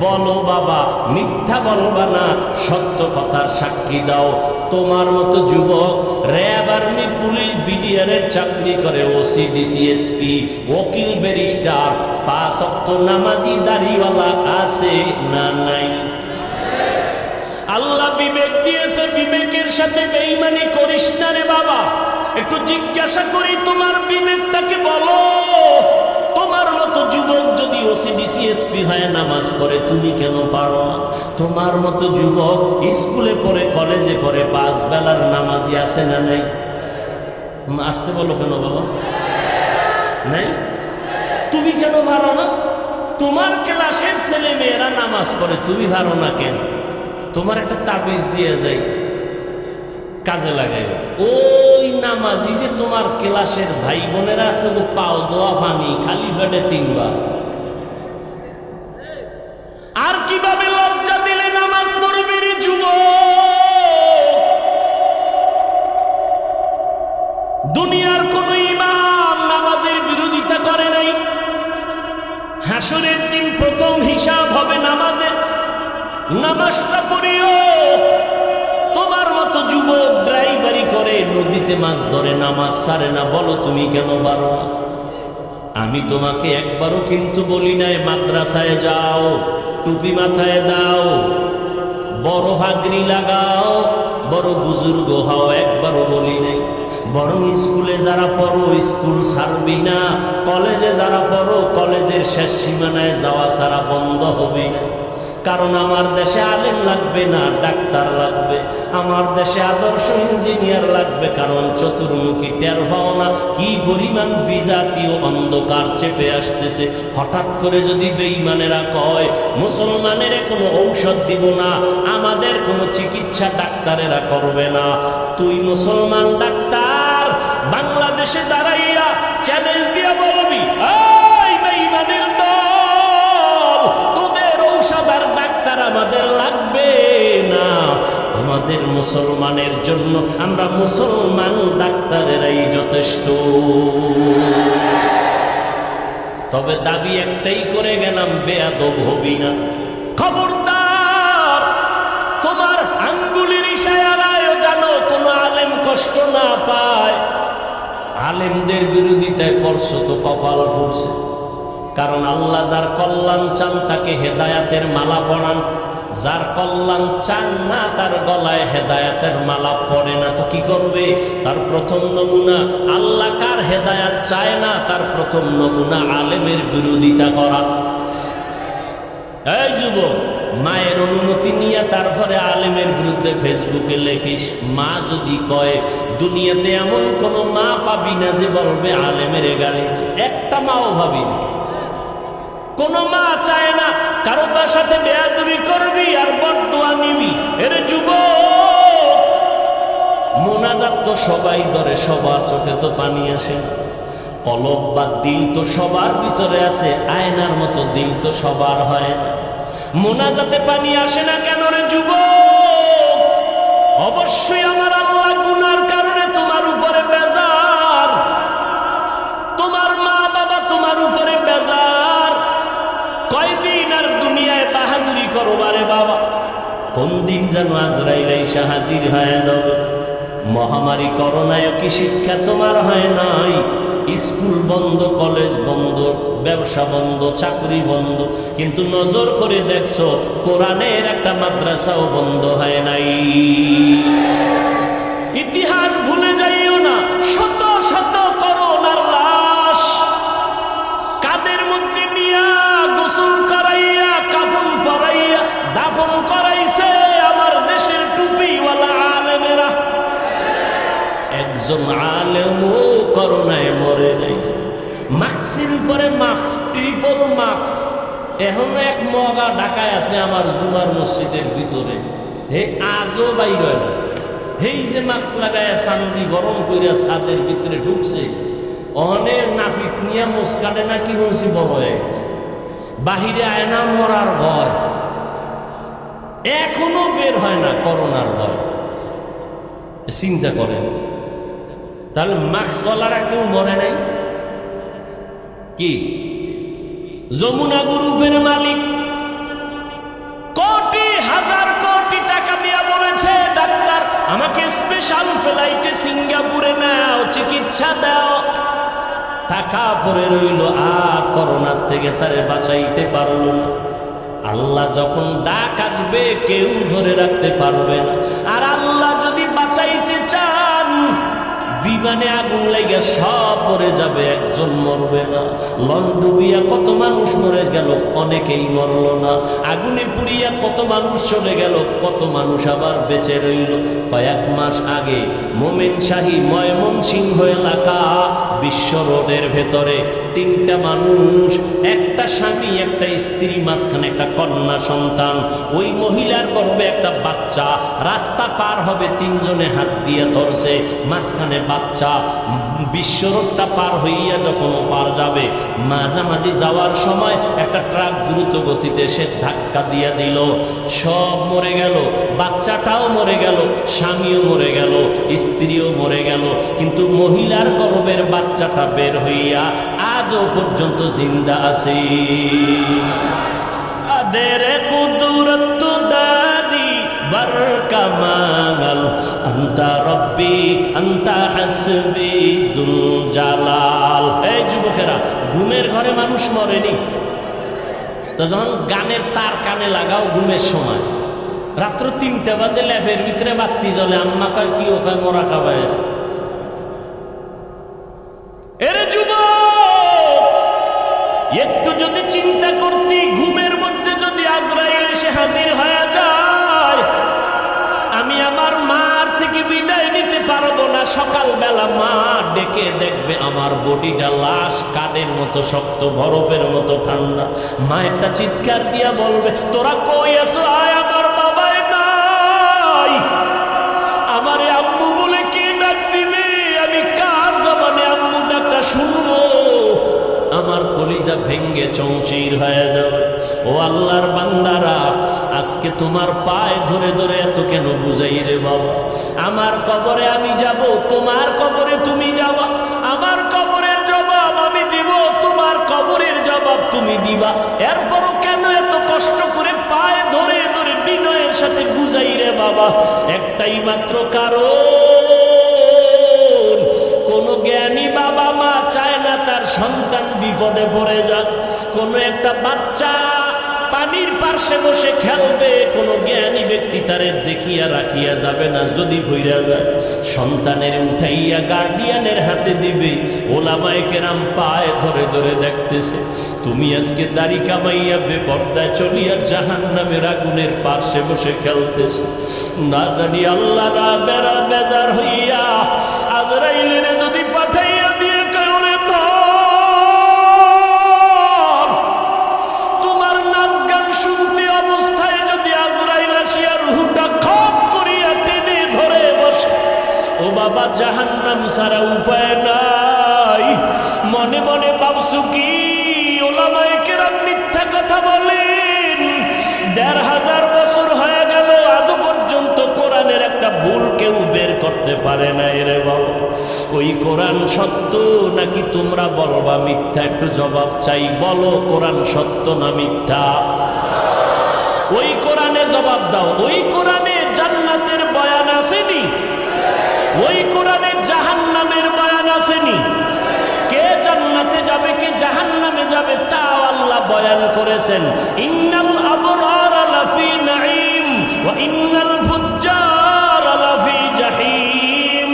বলো বাবা, মিথ্যা বলবা না, সত্য কথার সাক্ষী দাও। তোমার মতো যুবক র্যাব, আর্মি, পুলিশ, বিডিআরের চাকরি করে, ওসি, ডিসি, এসপি, ওকিল, ব্যারিস্টার, 5 ওয়াক্ত নামাজি দাড়িওয়ালা আছে না নাই? আল্লাহ বিবেক দিয়েছে, বিবেকের সাথে বেঈমানি করিস না রে বাবা। একটু জিজ্ঞাসা করি, তোমার বিবেকটাকে বলো। তোমার মতো যুবক যদি ওসি, ডিসি, এসপি হয়, নামাজ পড়ে, তুমি কেন পারো না? তোমার মতো যুবক স্কুলে পড়ে, কলেজে পড়ে, 5 বেলার নামাজি আছে না নাই? আসতে বলো কেন বাবা? নাই? তুমি কেন পারো না? তোমার ক্লাসের ছেলে মেয়েরা নামাজ পড়ে, তুমি পারো না কেন? তোমার একটা তাবিজ দিয়ে যায়, কাজে লাগাই। ওই নামাজি যে তোমার ক্লাসের ভাই বোনেরা আছে, ও পাও দোয়া পানি খালি পেটে 3 বার। আর কিভাবে লজ্জা দিলে নামাজ পড়বে রে যুবক? দুনিয়ার কোন ইমাম নামাজের বিরোধিতা করে নাই। হাসরের দিন প্রথম হিসাব হবে নামাজের। নামাজটা পড়িও। তোমার মতো যুবক ড্রাইভারি করে, নদীতে মাছ ধরে, নামাজ ছাড়ে না, বলো তুমি কেন পারো না? আমি তোমাকে একবারও কিন্তু বলি নাই মাদ্রাসায় যাও, টুপি মাথায় দাও, বড় ভাগরি লাগাও, বড় বুজুর্গ হও, একবারও বলি নাই। বরং স্কুলে যারা পড়ো স্কুল ছাড়বি না, কলেজে যারা পড়ো কলেজের শেষ সীমানায় যাওয়া ছাড়া বন্ধ হবে না। কারণ আমার দেশে আলেম লাগবে না, ডাক্তার লাগবে। আমার দেশে আদর্শ ইঞ্জিনিয়ার লাগবে, কারণ চতুর্মুখী টের পাও না কি পরিমাণ বিজাতীয় অন্ধকার চেপে আসতেছে। হঠাৎ করে যদি বেঈমানেরা কয় মুসলমানের কোনো ঔষধ দিব না, আমাদের কোনো চিকিৎসা ডাক্তারেরা করবে না, তুই মুসলমান ডাক্তার বাংলাদেশে দাঁড়াইয়া চ্যালেঞ্জ দিয়া বলবি, এই বেঈমানের দল, তোদের ঔষধ আর ডাক্তার আমাদের লাগবে না, আমাদের মুসলমানের জন্য আমরা মুসলমান ডাক্তারেরাই যথেষ্ট। তবে দাবি একটাই করে গেলাম, বেয়াদব হবি না। খবরদার, তোমার আঙ্গুলের ইশারায় জানো কোন আলেম কষ্ট না পায়। আলেমদের বিরোধিতায় পড়ছো তো কপাল ভরছে। কারণ আল্লাহ যার কল্যাণ চান তাকে হেদায়াতের মালা পরান, যার কল্যাণ চান না তার গলায় হেদায়াতের মালা পড়ে না। তো কি করবে? তার প্রথম নমুনা, আল্লাহ কার হেদায়াত চায় না তার প্রথম নমুনা আলেমের বিরোধিতা করা। এই যুবক, মায়ের অনুমতি নিয়ে তারপরে আলেমের বিরুদ্ধে ফেসবুকে লেখিস। মা যদি কয়, দুনিয়াতে এমন কোন মা পাবি না যে বলবে আলেমের গালি, একটা মাও ভাবি না। কোন মা চায় না কারো সাথে বেয়াদবি করবি আর বদদুয়া নিবি। এর যুবক, মোনাজাত তো সবাই ধরে, সবার চোখে তো পানি আসে না। কলব বা দিল তো সবার ভিতরে আছে, আয়নার মতো দিল তো সবার হয় না। মোনাজাতে পানি আসে না কেন রে যুবক? অবশ্যই আমার আল্লাহ গুনার কারণে তোমার উপরে বেজার, তোমার মা বাবা তোমার উপরে বেজার। কয়দিন আর দুনিয়ায় বাহাদুরি করবারে বাবা? কোন দিন যেন আজরাইল এসে হাজির হয়ে যাবে। মহামারী করোনায় কি শিক্ষা তোমার হয় নাই? স্কুল বন্ধ, কলেজ বন্ধ, ব্যবসা বন্ধ, চাকরি বন্ধ, কিন্তু নজর করে দেখছো কোরআনের একটা মাদ্রাসাও বন্ধ হয় নাই। ইতিহাস ভুলে যাইও না, শত শত করোনার লাশ কাদের মধ্যে নিয়া গোসল করাইয়া কাফন পরাইয়া দাফন করাইছে আমার দেশের টুপিওয়ালা আলেমেরা। একজন আলেমও করোনায় মরে নাই। মাস্কের উপরে মাস্ক, ট্রিপল মাস্ক। এখনো এক মগা ঢাকায় আছে আমার জুমার মসজিদের ভিতরে, হে আজও বাইর হয় না। এই যে মাস্ক লাগায় চান্দি গরম কইরা ছাদের ভিতরে ঢুকছে, অনেক নাফিক নিয়ে মুস্কানে নাকি হয়েছি বড় হয়ে গেছে, বাহিরে আয়না মরার ভয়, এখনো বের হয় না করোনার ভয়। চিন্তা করেন, তাহলে মাস্কওয়ালারা কেউ মরে নাই? কি যমুনা গ্রুপের মালিক কোটি হাজার কোটি টাকা দিয়া বলেছে, ডাক্তার আমাকে স্পেশাল ফ্লাইটে সিঙ্গাপুরে নাও, চিকিৎসা দাও। টাকা পরে রইল, আর করোনার থেকে তারে বাঁচাইতে পারল না। আল্লাহ যখন ডাক আসবে কেউ ধরে রাখতে পারবে না। আর আল্লাহ যদি বাঁচাইতে চান, বিমানে আগুন লেগে সব মরে যাবে, একজন মরবে না। লঞ্চ ডুবিয়া কত মানুষ মরে গেল, অনেকেই মরল না। আগুনে পুড়িয়া কত মানুষ চলে গেল, কত মানুষ আবার বেঁচে রইল। কয়েক মাস আগে মোমেনশাহী ময়মনসিংহ এলাকা বিশ্ব রোডের ভেতরে 3টা মানুষ, একটা স্বামী একটা স্ত্রী, মাঝখানে একটা কন্যা সন্তান, ওই মহিলার গর্ভে একটা বাচ্চা। রাস্তা পার হবে 3 জনে হাত দিয়ে ধরছে, মাঝখানে বাচ্চা। বিশ্ব রোডটা পার হইয়া যখন পার যাবে, মাঝামাঝি যাওয়ার সময় একটা ট্রাক দ্রুত গতিতে এসে ধাক্কা দিয়ে দিল, সব মরে গেল। বাচ্চাটাও মরে গেল, স্বামীও মরে গেল, স্ত্রীও মরে গেল। কিন্তু মহিলার গর্ভের বাচ্চাটা বের হইয়া আজও পর্যন্ত জিন্দা আছে। কাদের কুদরত দারি বরকামাল, আন্তা রব্বি আন্তা হাসবি যুল জালাল। এই যুবকেরা, ঘুমের ঘরে মানুষ মরেনি তো যখন গানের তার কানে লাগাও ঘুমের সময়, রাত্র 3টা বাজে ল্যাপের ভিতরে বাতি জ্বলে, আম্মা কয় কি ওখানে মরা খাবার আছে। এরে যুবক, একটু যদি চিন্তা করতি, ঘুমের মধ্যে যদি আজরাইল এসে হাজির হয়ে যায়, আমি আমার মার থেকে বিদায় নিতে পারবো না। সকালবেলা মা ডেকে দেখবে আমার বডিটা লাশ, কাঠের মতো শক্ত, বরফের মতো ঠান্ডা। মা একটা চিৎকার দিয়া বলবে, তোরা কই আছো, আয়, আমার বাবাই নাই। আমারে আম্মু বলে কে ডাক দিবে, আমি কার জবানে আম্মু ডাকটা শুনবো? আমার কলিজা ভেঙ্গে চৌচির হয়ে যাবে। ও আল্লাহর বান্দারা, আজকে তোমার পায়ে ধরে ধরে এত কেন বুঝাই রে বাবা? আমার কবরে আমি যাব, তোমার কবরে তুমি যাবা। আমার কবরের জবাব আমি দিব, তোমার কবরের জবাব তুমি দিবা। এরপরও কেন এত কষ্ট করে পায়ে ধরে ধরে বিনয়ের সাথে বুঝাই রে বাবা? একটাই মাত্র কারণ, কোন জ্ঞানী বাবা মা চায় না তার সন্তান বিপদে পড়ে যাক। কোন একটা বাচ্চা পানির পাশে বসে খেলবে, কোন জ্ঞানী ব্যক্তি তারে দেখিয়া রাখিয়া যাবে না যদি ভইরা যায়। সন্তানের উঠাইয়া গার্ডিয়ানের হাতে দিবে, ওলামায়ে কেরাম পায়ে ধরে ধরে দেখতেছে। তুমি আজকে দাড়ি কামাইয়া বেপর্দায় চলিয়া জাহান্নামের আগুনের পাশে বসে খেলতেছ। না জানি আল্লাহ রাবেরা বেজার হইয়া আজরাইলের যদি পাঠাইয়া দিয়ে কাউরে ধর, তোমার নাচ গান শুনতে অবস্থায় যদি আজরাইল আসিয়া রুহটা খপ করিয়া টেনে ধরে বসে, ও বাবা জাহান্নাম ছাড়া উপায় নাই। মনে মনে ভাবছো কি ওলামায়ে কেরাম মিথ্যা কথা বলেন? ১৫০০ বছর হয়ে গেল, আজও পর্যন্ত কোরআনের একটা ভুল কেউ বের করতে পারে না রে বাবা। ওই কোরআন সত্য নাকি তোমরা বলবা মিথ্যা? একটু জবাব চাই, বলো কোরআন সত্য না মিথ্যা? ওই কোরআনে জবাব দাও। ওই কোরআনে জান্নাতের বয়ান আসেনি? ওই কোরআনে জাহান্নামের বয়ান আসেনি? কে জান্নাতে যাবে কে জাহান্নামে যাবে তাও আল্লাহ বয়ান করেছেন। ইন্নাল আবরার লাফি নাঈম ওয়া ইন্নাল ফুজ্জার লাফি জাহিম।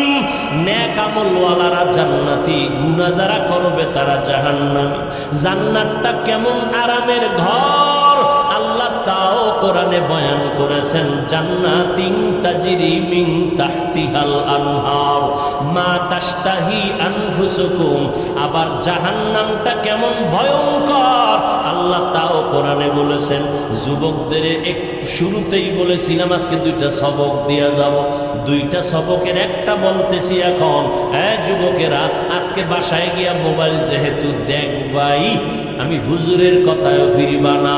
নেক আমলওয়ালারা জান্নাতি, গুনাহ যারা করবে তারা জাহান্নামী। জান্নাতটা কেমন আরামের ঘর, আল্লাহ আল্লাহ তাও কোরআনে বয়ান করেছেন, জান্নাতিন তাজরি মিন তাহতিহাল আনহার মা তাশতাহি আনফুসুকুম। আবার জাহান্নামটা কেমন ভয়ঙ্কর আল্লাহ তাও কোরআনে বলেছেন। যুবকদের শুরুতেই বলেছিলাম আজকে দুইটা সবক দিয়া যাব, দুইটা সবকের একটা বলতেছি এখন। যুবকেরা, আজকে বাসায় গিয়া মোবাইল যেহেতু দেখবাই, আমি হুজুরের কথায় ফিরবা না।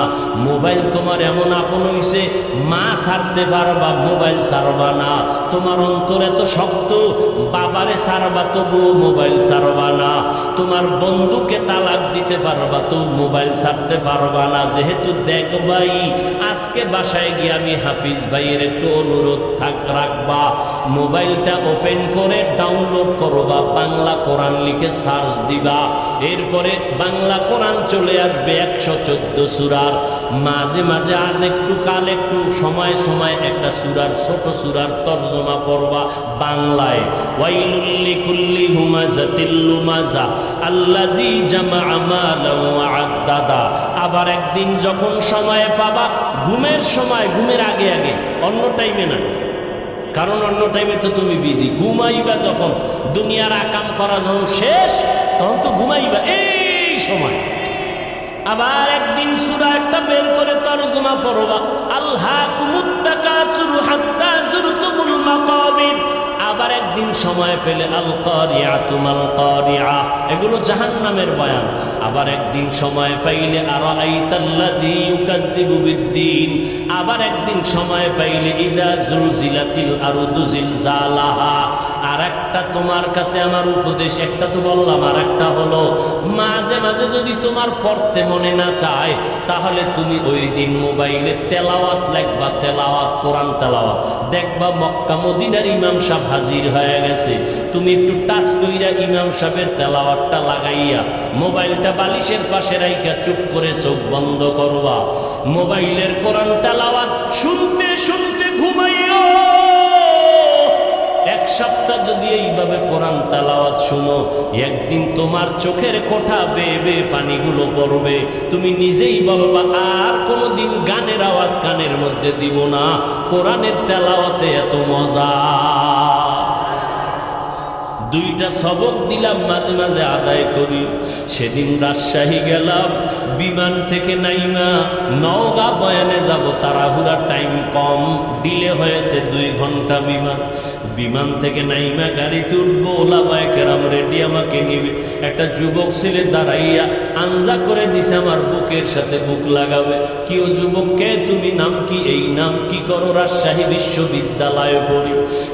মোবাইল তোমার এমন আপন হইছে, মা ছাড়তে পারবা, মোবাইল ছাড়বা না। তোমার অন্তর এত শক্ত, বাবারে ছাড়বা তবুও মোবাইল ছাড়বা না। তোমার বন্ধুকে তালাক দিতে পারবা তো মোবাইল ছাড়তে পারবা না। যেহেতু দেখবাই, আজকে বাসায় গিয়ে আমি হাফিজ ভাইয়ের একটু অনুরোধ রাখবা, মোবাইলটা ওপেন করে ডাউনলোড করবা, বাংলা কোরআন লিখে সার্চ দিবা, এরপরে বাংলা কোরআন চলে আসবে 114 সূরার। মাঝে মাঝে আজ একটু কাল একটু সময় সময় একটা সূরার ছোট সূরার তরজমা পড়বা বাংলায়। ওয়াইলুল লিকুল্লি হুমাযাতিল লুমাযা আল্লাযী জামাআ মালান ওয়া আদ্দাদা। আবার একদিন যখন সময় পাবা, ঘুমের সময়, ঘুমের আগে আগে, অন্য টাইমে না, কারণ অন্য টাইমে তো তুমি বিজি। ঘুমাইবা যখন, দুনিয়ার আকাম করা যখন শেষ, তখন তো ঘুমাইবা এই সময়। আবার একদিন সূরা একটা বের করে তরজমা পড়বা, আলহাকুমুত তাকাসুরু হাত্তা যুরতুমুল মাকাবির। আবার একদিন সময় পেলে আল কারিআতু মাল কারিআ, এগুলো জাহান্নামের বয়ান। আবার একদিন সময় পাইলে আরাআইতাল্লাযী ইউকাযযিবু বিদ্দীন। আবার একদিন সময় পাইলে ইযা জুলজিলাতিল আরদু জিলজালাহা। আর একটা তোমার কাছে আমার উপদেশ, একটা তো বললাম, আর একটা হলো মাঝে মাঝে যদি তোমার পড়তে মনে না চায়, তাহলে তুমি ওই দিন মোবাইলে তেলাওয়াত লিখবা, তেলাওয়াত, কোরআন তেলাওয়াত। দেখবা মক্কা মদিনার ইমাম সাহেব হাজির হয়ে গেছে, তুমি একটু টাচ কইরা ইমাম সাহেবের তেলাওয়াতটা লাগাইয়া মোবাইলটা বালিশের পাশে রাইখা চুপ করে চোখ বন্ধ করবা। মোবাইলের কোরআন তেলাওয়াত শুনতে শুনতে ঘুমাইও। এক সপ্তাহ যদি এইভাবে কোরআন তেলাওয়াত শুনো, একদিন তোমার চোখের কোঠা বেয়ে বেয়ে পানিগুলো পড়বে। তুমি নিজেই বলবা, আর কোনোদিন গানের আওয়াজ কানের মধ্যে দিব না, কোরআনের তেলাওয়াতে এত মজা। দুইটা সবক দিলাম, মাঝে মাঝে আদায় করি। সেদিন রাজশাহী গেলাম, বিমান থেকে নাইমা নওগাঁ বয়ানে যাব, তাড়াহুড়া, টাইম কম, ডিলে হয়েছে 2 ঘন্টা বিমান। বিমান থেকে নাইমা গাড়িতে উঠবো, ওলামায়ে কেরাম রেডি, আমাকে নিবে। একটা যুবক ছেলে দাঁড়াইয়া আঞ্জা করে দিছে আমার বুকের সাথে বুক লাগাবে। কি ও যুবক, কে তুমি, নাম কি? এই নাম। কি করো? রাজশাহী বিশ্ববিদ্যালয়ে পড়ি।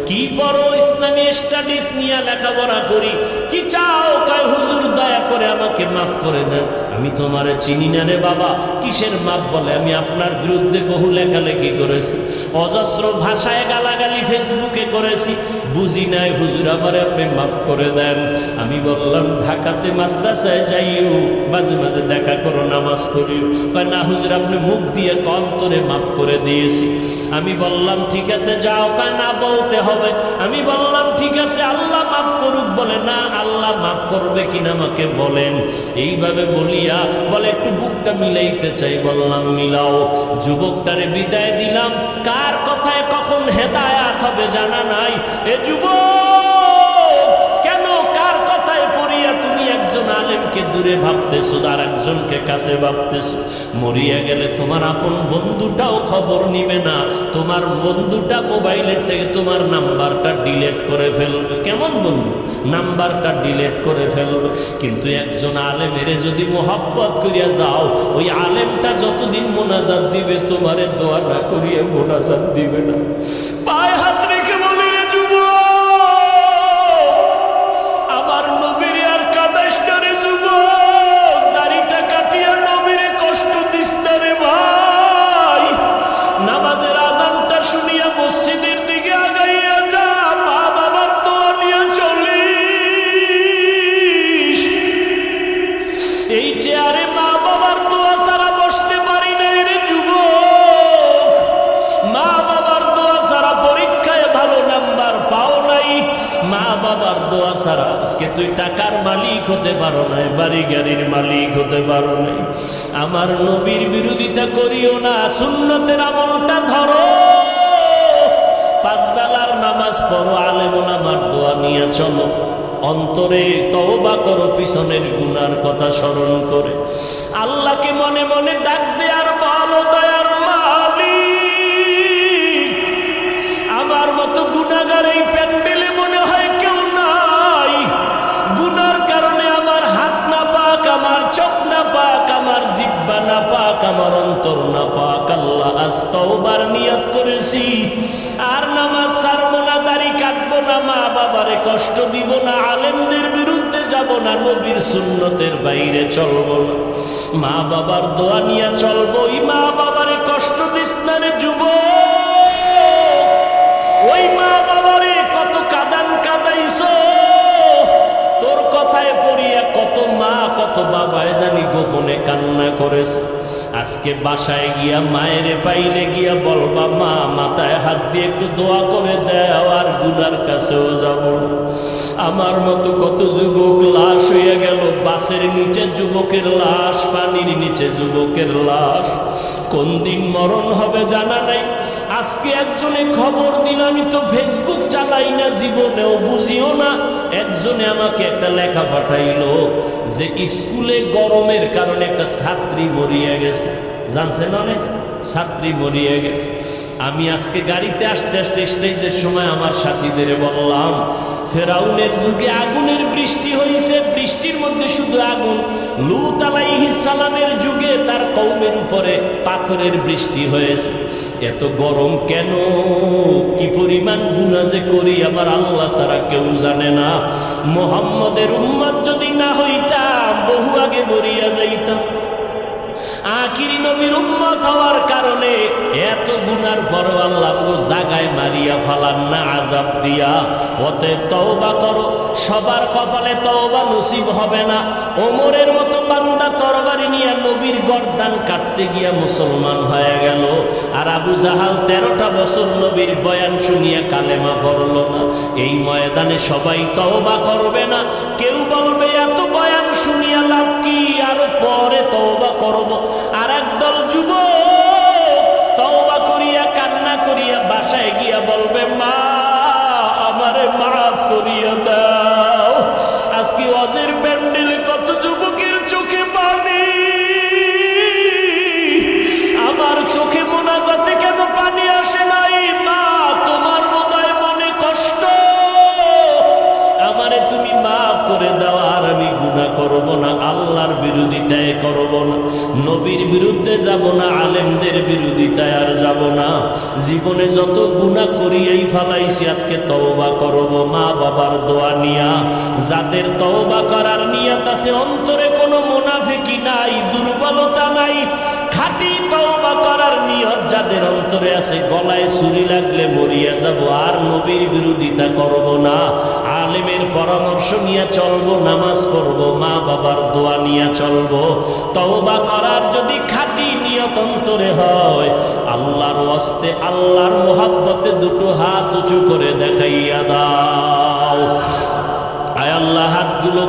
কি পড়ো? ইসলামী স্টাডিজ নিয়ে লেখাপড়া করি। কি চাও? কয় হুজুর দয়া করে আমাকে মাফ করে দেন, আমি তোমারে চিনি না রে বাবা। কিসের মাপ? বলে আমি আপনার বিরুদ্ধে বহু লেখালেখি করেছি, অজস্র ভাষায় গালাগালি ফেসবুকে করেছি, বুঝি নাই হুজুর, আমারে আপনি মাফ করে দেন। আমি বললাম ঢাকাতে মাদ্রাসায় যাইও, মাঝে মাঝে দেখা করো, নামাজ পড়িও। কয় না হুজুর, আপনি মুখ দিয়ে অন্তরে মাফ করে দিয়েছি। আমি বললাম ঠিক আছে যাও। কয় না, বলতে হবে। আমি বললাম ঠিক আছে, আল্লাহ মাফ করুক। বলে না, আল্লাহ মাফ করবে কিনা আমাকে বলেন। এইভাবে বলিয়া বলে একটু বুকটা মিলাইতে চাই। বললাম মিলাও। যুবকটারে বিদায় দিলাম। কার কথায় কখন হেদায়াত হবে জানা নাই। এ যুবক, কেন কার কথায় পড়িয়া তুমি একজন আলেমকে দূরে ভাবতেছো, আর একজনকে কাছে ভাবতেছো? মরিয়া গেলে তোমার আপন বন্ধুটাও খবর নিবে না। তোমার বন্ধুটা মোবাইলের থেকে তোমার নাম্বারটা ডিলিট করে ফেলবে। কেমন বন্ধু? নাম্বারটা ডিলিট করে ফেলবে। কিন্তু একজন আলেমের যদি মোহাব্বত করিয়া যাও, ওই আলেমটা যতদিন মোনাজাত দিবে, তোমারে দোয়া না করিয়া মোনাজাত দিবে না। পায়ে হাত রেখে বলি, রে যুবক, আমার নবীর আর কাদাইস না রে যুবক, দাড়িটা কাটিয়া নবীরে কষ্ট দিস না রে ভাই। নামাজের আজানটা শুনিয়া মসজিদের দিকে আগাইয়া যা, মা বাবার দোয়া নিয়ে চলিস। এই চেয়ারে মা বাবার দোয়া ছাড়া বসতে পারি না রে যুবক। মা বাবার দোয়া ছাড়া পরীক্ষায় ভালো নাম্বার পাও নাই। মা বাবার দোয়া ছাড়া আজকে তুই টাকার মালিক হতে পারো না, বাড়ি গাড়ির মালিক হতে পারো না, আমার নবীর বিরোধিতা করিও না, সুন্নতের আমলটা ধরো, পাঁচ বেলার নামাজ পড়ো, আলেম ওলামার দোয়া নিয়ে চলো, অন্তরে তওবা করো পিছনের গুনার কথা স্মরণ করে, আল্লাহকে মনে মনে ডাক দে আর বলো, দয়ার মালিক, আমার মতো গুনাহগার এই প্যান্ডেলে মনে হয় কেউ নাই, গুনার কারণে আমার হাত না পাক, আমার চোখ না পাক, আমার জিহ্বা না পাক, আমার অন্তর না পাক, আল্লাহ আজ তওবার নিয়ত করেছি, আর নামাজ ছাড়বো না, দাড়ি কাটবো না, মা বাবারে কষ্ট দিব না, আলেমদের বিরুদ্ধে যাব না, নবীর সুন্নতের বাইরে চলবো না, মা বাবার দোয়া নিয়ে চলবো, ওই মা বাবারে কষ্ট দিস না রে যুবক, ওই মা বাবারে কত কাদান কাদাইছো, তোর কথায় পড়িয়া কত মা কত বাবায় জানি গোপনে কান্না করেছে, আজকে বাসায় গিয়া মায়েরে পাইলে গিয়া বলবা, মা মাথায় হাত দিয়ে একটু দোয়া করে দাও, আর গুনার কাছেও যাব না। আমার মতো কত যুবক লাশ হইয়া গেল, বাসের নিচে যুবকের লাশ, পানির নিচে যুবকের লাশ, কোন দিন মরণ হবে জানা নাই। আজকে একজনে খবর দিল, আমি তো ফেসবুক চালাই না, জীবনেও বুঝিও না, একজনে আমাকে একটা লেখা পাঠাইলো যে স্কুলে গরমের কারণে একটা ছাত্রী মরিয়া গেছে, জানছেন অনেক ছাত্রী মরিয়া গেছে। আমি আজকে গাড়িতে আসতে আসতে স্টেজের সময় আমার সাথীদের বললাম, ফেরাউনের যুগে আগুনের বৃষ্টি হয়েছে, বৃষ্টির মধ্যে শুধু আগুন, লূত আলাইহিস সালামের যুগে তার কওমের উপরে পাথরের বৃষ্টি হয়েছে, এত গরম কেন, কি পরিমাণ গুনাহ যে করি আমার আল্লাহ ছাড়া কেউ জানে না। মুহাম্মদের উম্মত যদি না হইতাম বহু আগে মরিয়া যাইতাম, আখিরি নবীর উম্মত হওয়ার কারণে এত গুনার পরও আল্লাহ জাগায় মারিয়া ফালান না আযাব দিয়া। অতএব তওবা করো, সবার কপালে তওবা নসিব হবে না। ওমরের মতো বান্দা তরবারি নিয়ে নবীর গর্দান কাটতে গিয়া মুসলমান হয়ে গেল, আর আবু জাহাল 13টা বছর নবীর বয়ান শুনিয়া কালেমা পড়ল না। এই ময়দানে সবাই তওবা করবে না, কেউ বলবে এত বয়ান শুনিয়া লাভ কি, আরো পরে তওবা করব। আর একদল যুবক তওবা করিয়া কান্না করিয়া বাসায় গিয়া বলবে, মা আমারে মাফ করিয়া দাও। আজকে ওয়াজের প্যান্ডেলে কত যুবকের চোখে পানি, আমার চোখে মোনাজাতে কেন পানি আসে নাই? মা তোমার বোধহয় মনে কষ্ট, আমারে তুমি মাফ করে দাও, আর আমি গুনাহ করব না, আল্লাহর বিরোধিতায় করব না, নবীর বিরুদ্ধে যাব না, আলেমদের বিরোধিতায় আর যাব না। জীবনে যত গুনাহ করিয়াই ফালাইছি, আজকে তওবা করব মা বাবার দোয়া নিয়া। যাদের তওবা করার নিয়ত আছে, অন্তরে কোনো মুনাফিকি নাই, দুর্বলতা নাই, খাঁটি তওবা করার নিয়ত যাদের অন্তরে আছে, গলায় ছুরি লাগলে মরিয়া যাব, আর নবীর বিরোধিতা করব না, আলেমের পরামর্শ নিয়ে চলবো, নামাজ পড়বো, মা বাবার দোয়া নিয়ে চলবো। তওবা করার যদি খাঁটি নিয়ত অন্তরে হয়, আল্লাহর ওয়াস্তে আল্লাহর মোহাব্বতে দুটো হাত উঁচু করে দেখাইয়া দাও। আয় আল্লাহ, হাতগুলো